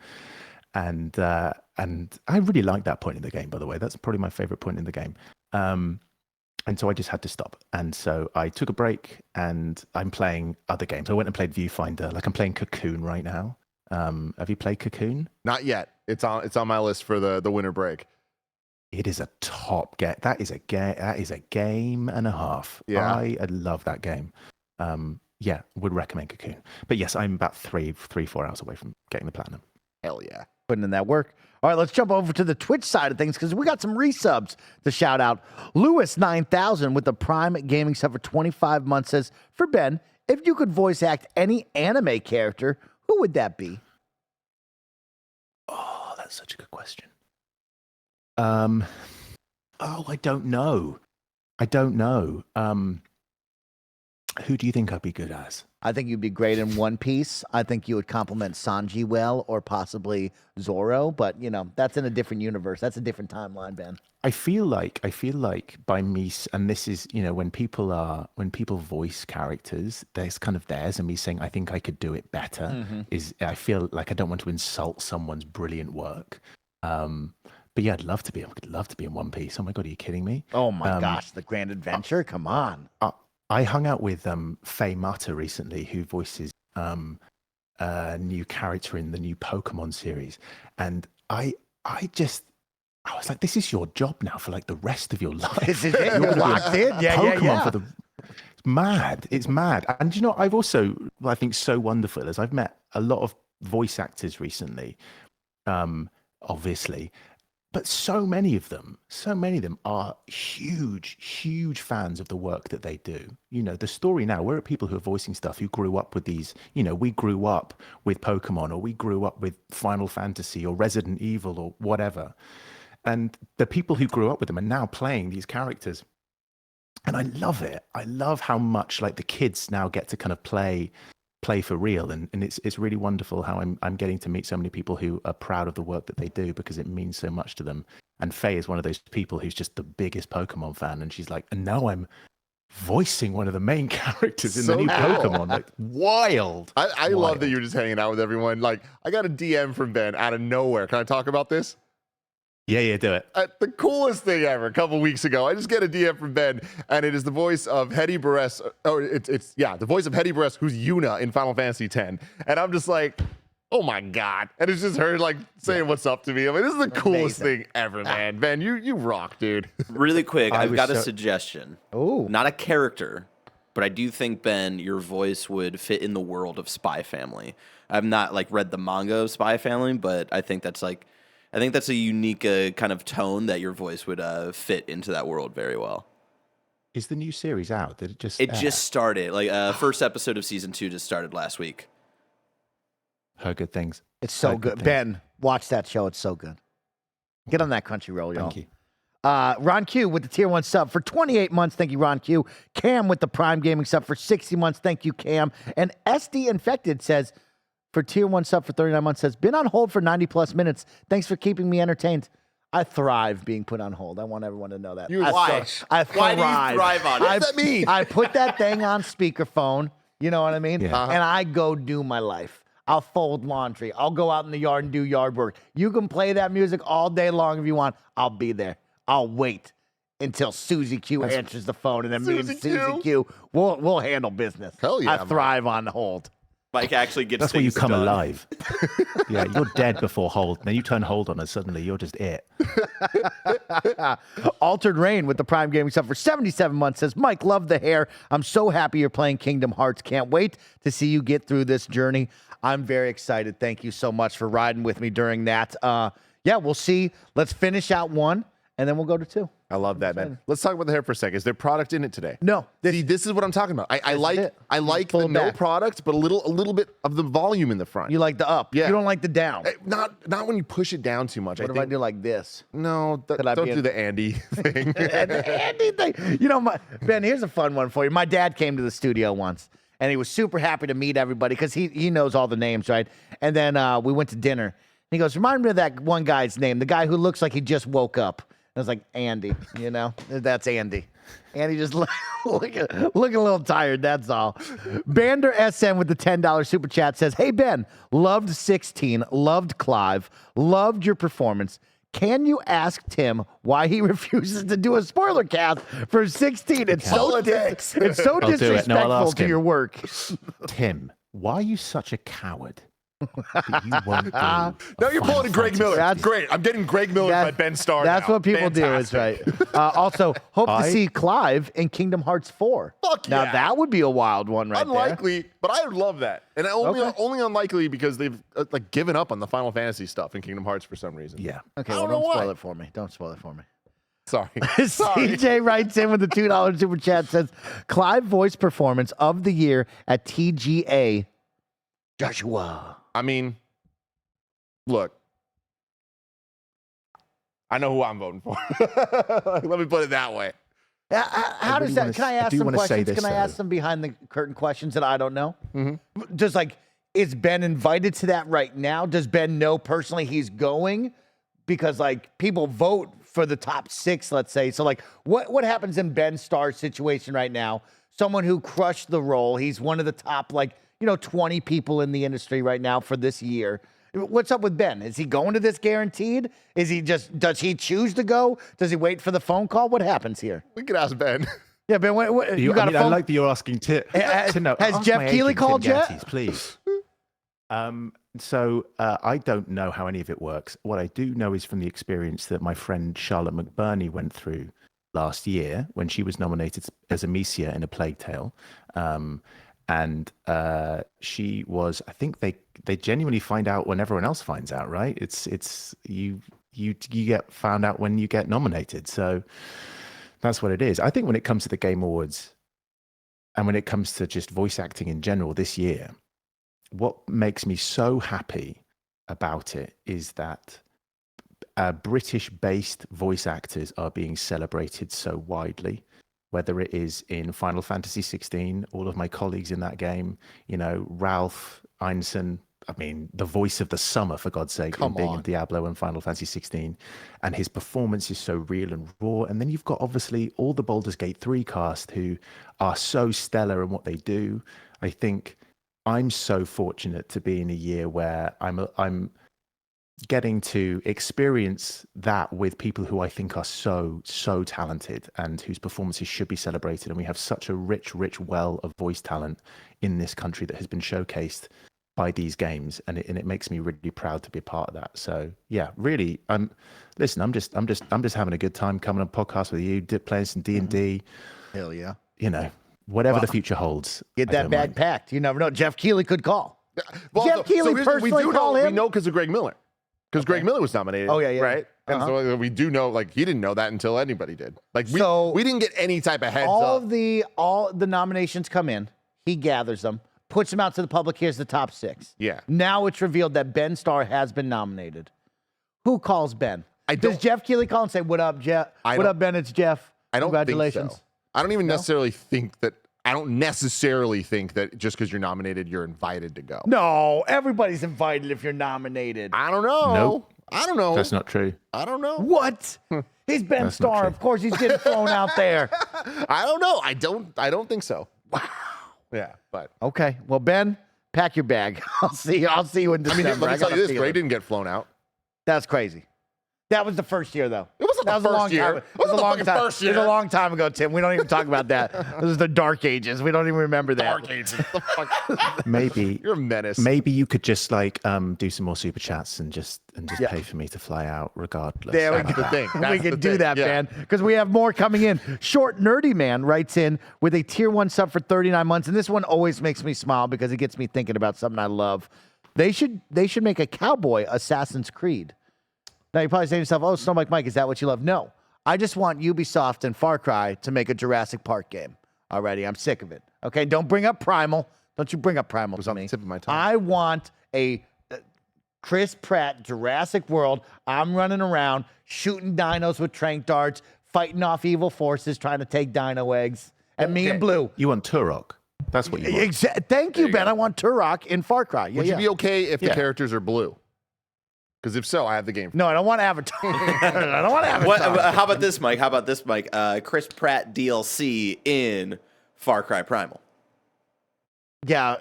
And I really like that point in the game, by the way. That's probably my favorite point in the game. And so I just had to stop. And so I took a break and I'm playing other games. I went and played Viewfinder. Like I'm playing Cocoon right now. Have you played Cocoon? Not yet. It's on my list for the winter break. It is a top game. That is a game and a half. Yeah. I love that game. Yeah, would recommend Cocoon. But yes, I'm about 4 hours away from getting the platinum. Hell yeah. Putting in that work. All right, let's jump over to the Twitch side of things because we got some resubs to shout out. Lewis9000 with the Prime Gaming sub for 25 months says, "For Ben, if you could voice act any anime character, who would that be?" Oh, that's such a good question. I don't know. Who do you think I'd be good as? I think you'd be great in One Piece. I think you would complement Sanji well, or possibly Zoro. But you know, that's in a different universe. That's a different timeline, Ben. I feel like by me, and this is, you know, when people voice characters, there's kind of theirs, and me saying I think I could do it better is, I feel like I don't want to insult someone's brilliant work. But yeah, I'd love to be in One Piece. Oh my God, are you kidding me? Oh my gosh, the Grand Adventure! Come on. I hung out with Faye Mata recently, who voices a new character in the new Pokemon series, and I was like, this is your job now for like the rest of your life. This is it. You're locked in. Yeah, Pokemon for the. It's mad. It's mad. And you know, I've also, I think, so wonderful is I've met a lot of voice actors recently, obviously. But so many of them are huge fans of the work that they do. You know, the story now, we're at people who are voicing stuff who grew up with these, you know, we grew up with Pokemon, or we grew up with Final Fantasy or Resident Evil or whatever. And the people who grew up with them are now playing these characters. And I love it. I love how much like the kids now get to kind of play for real, and it's really wonderful how I'm getting to meet so many people who are proud of the work that they do, because it means so much to them. And Faye is one of those people who's just the biggest Pokemon fan, and she's like, and now I'm voicing one of the main characters in the new Pokemon. Like, wild. I love that you're just hanging out with everyone. Like, I got a DM from Ben out of nowhere. Can I talk about this? Yeah, do it. The coolest thing ever. A couple weeks ago, I just get a DM from Ben, and it is the voice of Hedy Barres. Oh, it's the voice of Hedy Barres, who's Yuna in Final Fantasy X. And I'm just like, oh my god! And it's just her like saying what's up to me. I mean, this is the coolest thing ever, man. Ben, you rock, dude. Really quick, I've got a suggestion. Oh, Not a character, but I do think, Ben, your voice would fit in the world of Spy Family. I've not like read the manga of Spy Family, but I think that's a unique kind of tone that your voice would fit into that world very well. Is the new series out? Did it just? It just started. Like first episode of season 2 just started last week. Heard good things. it's so good. Ben, watch that show. It's so good. Get on that Crunchyroll, y'all. Thank you. Ron Q with the tier 1 sub for 28 months. Thank you, Ron Q. Cam with the Prime Gaming sub for 60 months. Thank you, Cam. And SD Infected says, for tier 1 sub for 39 months, says, been on hold for 90 plus minutes. Thanks for keeping me entertained. I thrive being put on hold. I want everyone to know that. Why? I Why do you thrive on it? What does that mean? I put that thing on speakerphone. You know what I mean? Yeah. And I go do my life. I'll fold laundry. I'll go out in the yard and do yard work. You can play that music all day long if you want. I'll be there. I'll wait until Susie Q answers the phone, and then me and Susie Q we'll handle business. Hell yeah, I thrive on hold. Mike actually gets That's where you things come done. alive. Yeah, you're dead before hold. Then you turn hold on us. Suddenly, you're just it. Altered Rain with the Prime Gaming stuff for 77 months says, Mike, love the hair. I'm so happy you're playing Kingdom Hearts. Can't wait to see you get through this journey. I'm very excited. Thank you so much for riding with me during that. Yeah, we'll see. Let's finish out 1, and then we'll go to 2. I love that, man. Let's talk about the hair for a second. Is there product in it today? No. See, this is what I'm talking about. I like Pull the it no back. product, but a little bit of the volume in the front. You like the up. Yeah. You don't like the down. Not when you push it down too much. What if I do like this? No, Could I don't be do the Andy thing. Anything. You know, Ben, here's a fun one for you. My dad came to the studio once, and he was super happy to meet everybody because he knows all the names, right? And then we went to dinner. He goes, remind me of that one guy's name, the guy who looks like he just woke up. I was like, Andy, you know? That's Andy. Andy just looking a little tired, that's all. Bander SN with the $10 super chat says, hey, Ben, loved 16, loved Clive, loved your performance. Can you ask Tim why he refuses to do a spoiler cast for 16? It's so disrespectful to your work. Tim, why are you such a coward? That you won't do Now you're Final pulling a Greg Fantasy? Miller. That's Great. I'm getting Greg Miller by Ben Starr. That's now. what people do, is right. Fantastic. Also, hope to see Clive in Kingdom Hearts 4. Fuck Now, yeah. that would be a wild one right Unlikely, but I would love that. And Okay. only unlikely because they've like given up on the Final Fantasy stuff in Kingdom Hearts for some reason. Yeah. there. Okay, I well, don't know don't spoil why. it for me. Don't spoil it for me. Sorry. CJ writes in with the $2 super chat, says, Clive voice performance of the year at TGA. Joshua. I mean, look. I know who I'm voting for. Let me put it that way. How does really that? wanna Can I s- I ask do some wanna say questions? this, Can I ask though. some behind the curtain questions that I don't know? Mm-hmm. Just like, is Ben invited to that right now? Does Ben know personally he's going? Because like people vote for the top 6, let's say. So like, what happens in Ben Starr's situation right now? Someone who crushed the role. He's one of the top 20 people in the industry right now for this year. What's up with Ben? Is he going to this guaranteed? Is he does he choose to go? Does he wait for the phone call? What happens here? We could ask Ben. Yeah, Ben, you got a phone? I like that you're asking to know. Has Ask Jeff my Keighley agent, called Tim yet? Gattes, please. So I don't know how any of it works. What I do know is from the experience that my friend Charlotte McBurney went through last year when she was nominated as Amicia in A Plague Tale. And she was, I think they genuinely find out when everyone else finds out, right? It's you get found out when you get nominated. So that's what it is. I think when it comes to the Game Awards and when it comes to just voice acting in general this year, what makes me so happy about it is that British-based voice actors are being celebrated so widely. Whether it is in Final Fantasy 16, all of my colleagues in that game, Ralph Ineson, I mean, the voice of the summer, for God's sake, in being in Diablo and Final Fantasy 16. And his performance is so real and raw. And then you've got, obviously, all the Baldur's Gate 3 cast who are so stellar in what they do. I think I'm so fortunate to be in a year where I'm getting to experience that with people who I think are so talented and whose performances should be celebrated. And we have such a rich well of voice talent in this country that has been showcased by these games, and it makes me really proud to be a part of that. So yeah, really, listen, I'm just having a good time coming on podcast with you, playing some D&D. Hell yeah. You know, whatever the future holds. Get that bag packed. You never know. Jeff Keighley could call. Well, Jeff Keighley personally call him. We know because of Greg Miller. Because Greg Miller was nominated. Oh, yeah. Right? And so we do know, like, he didn't know that until anybody did. Like, we didn't get any type of heads up. All the nominations come in. He gathers them, puts them out to the public. Here's the top 6. Yeah. Now it's revealed that Ben Starr has been nominated. Who calls Ben? Does Jeff Keighley call and say, "What up, Jeff? What up, Ben? It's Jeff. I don't Congratulations." think so. I don't even necessarily think that. I don't necessarily think that just because you're nominated, you're invited to go. No, everybody's invited if you're nominated. I don't know. Nope. I don't know. That's not true. I don't know. What? He's Ben Starr. Of course, he's getting thrown out there. I don't know. I don't think so. Wow. Yeah, but okay. Well, Ben, pack your bag. I'll see you in December. I mean, let me tell you this: Ray didn't get flown out. That's crazy. That was the first year, though. It wasn't the first year. It was a long time. First year. It was a long time ago, Tim. We don't even talk about that. This is the Dark Ages. We don't even remember that. Dark Ages. The fuck? Maybe you're a menace. Maybe you could just like do some more super chats and just pay for me to fly out, regardless. There we go. We can do that, man. Because we have more coming in. Short Nerdy Man writes in with a tier 1 sub for 39 months, and this one always makes me smile because it gets me thinking about something I love. They should make a cowboy Assassin's Creed. Now, you're probably saying to yourself, "Oh, Snowbike Mike, is that what you love?" No. I just want Ubisoft and Far Cry to make a Jurassic Park game already. I'm sick of it. Okay? Don't bring up Primal. Don't you bring up Primal to me. On the tip of my tongue. I want a Chris Pratt Jurassic World. I'm running around, shooting dinos with tranq darts, fighting off evil forces, trying to take dino eggs. And me and Blue. You want Turok. That's what you want. Thank you, Ben. I want Turok in Far Cry. Would you be okay if the characters are blue? Because if so, I have the game. No, I don't want Avatar. I don't want Avatar. How about this, Mike? Chris Pratt DLC in Far Cry Primal. Yeah.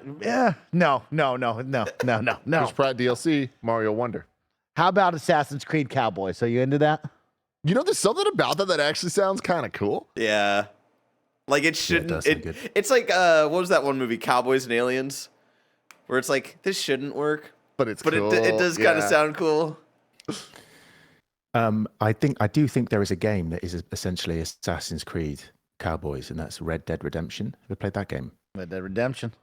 No. Chris Pratt DLC, Mario Wonder. How about Assassin's Creed Cowboy? So you into that? You know, there's something about that actually sounds kind of cool. Yeah. Like it shouldn't. It's like what was that one movie, Cowboys and Aliens, where it's like this shouldn't work. But cool. it does kind of sound cool. I do think there is a game that is essentially Assassin's Creed Cowboys, and that's Red Dead Redemption. Have you played that game? Red Dead Redemption.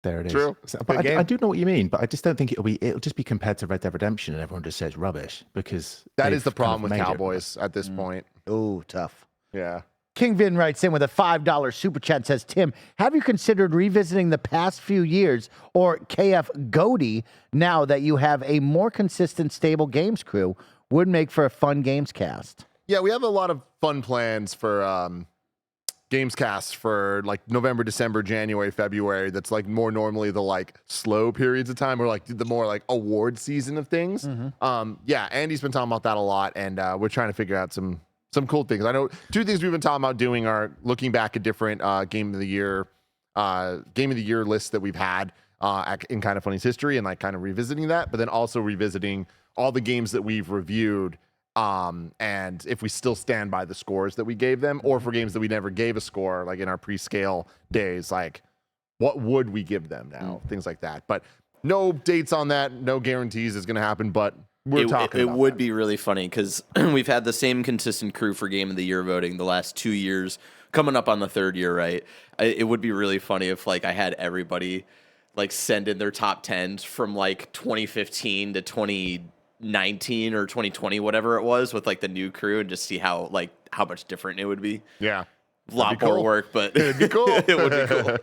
There it is. True. But I do know what you mean, but I just don't think it'll just be compared to Red Dead Redemption, and everyone just says rubbish because that is the problem with Cowboys at this point. Oh, tough. Yeah. King Vin writes in with a $5 super chat, says, "Tim, have you considered revisiting the past few years or KF Goaty now that you have a more consistent, stable games crew? Would make for a fun games cast." Yeah, we have a lot of fun plans for games casts for like November, December, January, February. That's like more normally the like slow periods of time or like the more like award season of things. Yeah, Andy's been talking about that a lot, and we're trying to figure out some cool things. I know 2 things we've been talking about doing are looking back at different game of the year lists that we've had in Kinda Funny's history and like kind of revisiting that, but then also revisiting all the games that we've reviewed and if we still stand by the scores that we gave them, or for games that we never gave a score, like in our pre-scale days, like what would we give them now? Things like that. But no dates on that, no guarantees it's going to happen, but we're talking about it would be really funny because we've had the same consistent crew for Game of the Year voting the last 2 years, coming up on the 3rd year, right? It would be really funny if like I had everybody like send in their top 10s from like 2015 to 2019 or 2020, whatever it was, with like the new crew and just see how much different it would be. Yeah. A lot more work, but it'd be cool. It would be cool.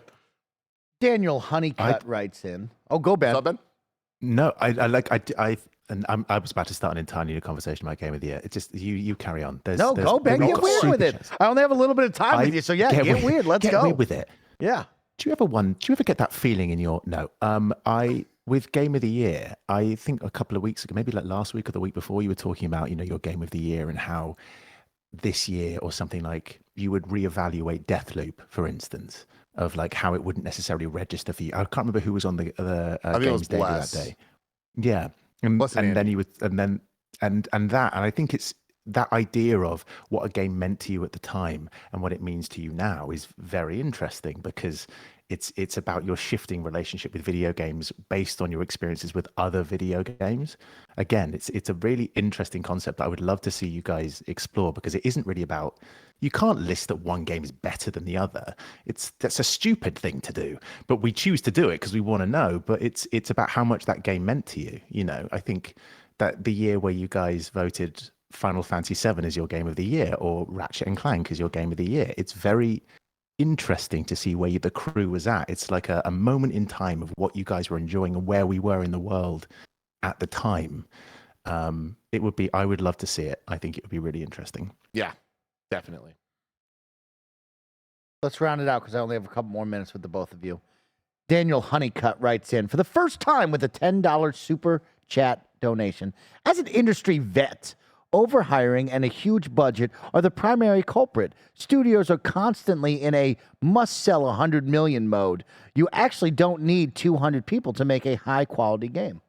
Daniel Honeycutt writes in. Oh, go Ben. What's up, Ben? No, I was about to start an entirely new conversation about Game of the Year. It's just you carry on. Go Ben. Get weird with it. I only have a little bit of time with you, so yeah, get weird. Let's go. Get weird with it. Yeah. Do you ever get that feeling in your? No. with Game of the Year, I think a couple of weeks ago, maybe like last week or the week before, you were talking about, your Game of the Year and how this year or something like you would reevaluate Deathloop, for instance, of like how it wouldn't necessarily register for you. I can't remember who was on the I think it was games daily that Bless. day. Yeah, and then you would, and I think it's that idea of what a game meant to you at the time and what it means to you now is very interesting, because it's about your shifting relationship with video games based on your experiences with other video games. Again, it's a really interesting concept that I would love to see you guys explore, because it isn't really about, you can't list that one game is better than the other. That's a stupid thing to do, but we choose to do it because we want to know. But it's about how much that game meant to you. I think that the year where you guys voted Final Fantasy VII as your game of the year, or Ratchet and Clank as your game of the year, it's very interesting to see where the crew was at. It's like a moment in time of what you guys were enjoying and where we were in the world at the time. I would love to see it. I think it would be really interesting. Yeah, definitely. Let's round it out because I only have a couple more minutes with the both of you. Daniel Honeycutt writes in, for the first time with a $10 super chat donation. As an industry vet, overhiring and a huge budget are the primary culprit. Studios are constantly in a must-sell 100 million mode. You actually don't need 200 people to make a high-quality game.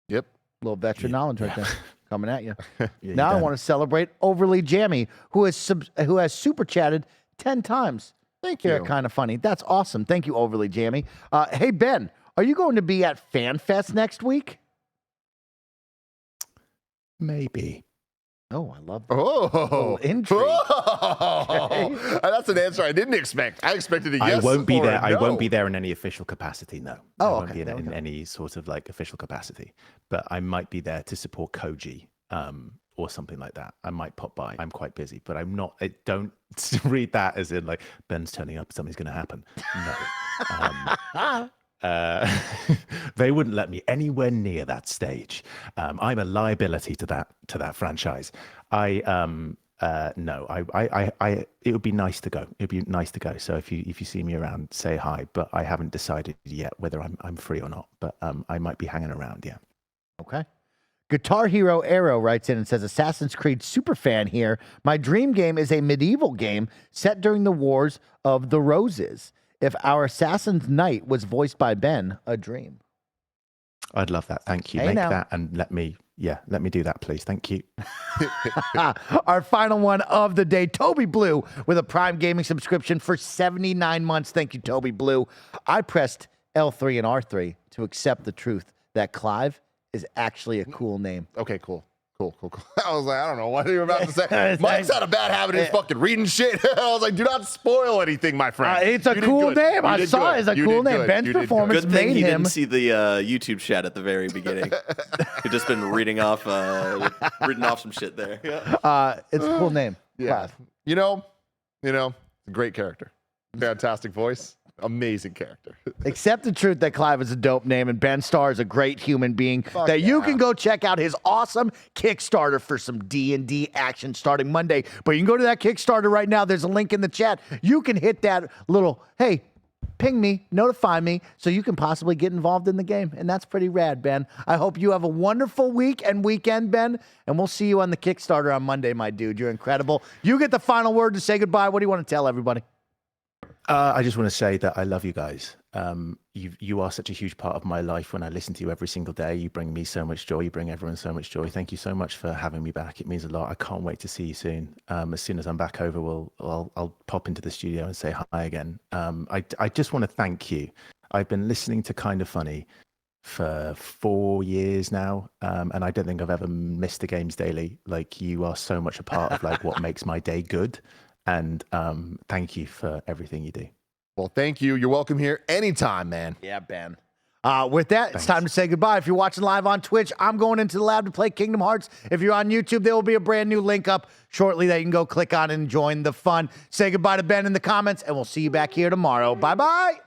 Yep. A little veteran knowledge right there coming at you. Yeah, Now I want to celebrate Overly Jammy, who has super chatted 10 times. Thank you. Kind of funny. That's awesome. Thank you, Overly Jammy. Hey, Ben, are you going to be at FanFest next Maybe. Oh, I love that. Oh, intrigue. Okay. That's an answer I didn't expect. I expected a yes. I won't be or there. a I no. won't be there in any official capacity. No. Oh, I won't okay. be There we in go. any sort of like official capacity. But I might be there to support Koji, or something like that. I might pop by. I'm quite busy, but I'm not. Don't read that as in like Ben's turning up, something's going to happen. No. They wouldn't let me anywhere near that stage. I'm a liability to that franchise. No, it would be nice to go. It'd be nice to go. So if you see me around, say hi. But I haven't decided yet whether I'm free or not. But I might be hanging around. Yeah. Okay. Guitar Hero Arrow writes in and says, Assassin's Creed superfan here. My dream game is a medieval game set during the Wars of the Roses. If our Assassin's Knight was voiced by Ben, a dream. I'd love that. Thank you. Hey, Make now. that and let me do that, please. Thank you. Our final one of the day, Toby Blue, with a Prime Gaming subscription for 79 months. Thank you, Toby Blue. I pressed L3 and R3 to accept the truth that Clive is actually a cool name. Okay, cool. I was like, I don't know what you're about to say. Mike's had a bad habit of fucking reading shit. I was like, do not spoil anything, my friend. It's a cool name. I saw it as a cool name. Ben's performance Good thing made he him. didn't see the YouTube chat at the very beginning. He'd just been reading off some shit there. Yeah. It's a cool name. Yeah. Clive. Great character. Fantastic voice. Amazing character. Accept the truth that Clive is a dope name and Ben Starr is a great human being. You can go check out his awesome Kickstarter for some D&D action starting Monday. But you can go to that Kickstarter right now. There's a link in the chat. You can hit that little, hey, ping me, notify me, so you can possibly get involved in the game. And that's pretty rad, Ben. I hope you have a wonderful week and weekend, Ben. And we'll see you on the Kickstarter on Monday, my dude. You're incredible. You get the final word to say goodbye. What do you want to tell everybody? I just want to say that I love you guys. You are such a huge part of my life. When I listen to you every single day, you bring me so much joy. You bring everyone so much joy. Thank you so much for having me back. It means a lot. I can't wait to see you soon. As soon as I'm back over, I'll pop into the studio and say hi again. I just want to thank you. I've been listening to Kinda Funny for 4 years now, and I don't think I've ever missed a Games Daily. Like, you are so much a part of like what makes my day good. And thank you for everything you do. Well, thank you. You're welcome here anytime, man. Yeah, Ben. With that, It's time to say goodbye. If you're watching live on Twitch, I'm going into the lab to play Kingdom Hearts. If you're on YouTube, there will be a brand new link up shortly that you can go click on and join the fun. Say goodbye to Ben in the comments, and we'll see you back here tomorrow. Bye-bye.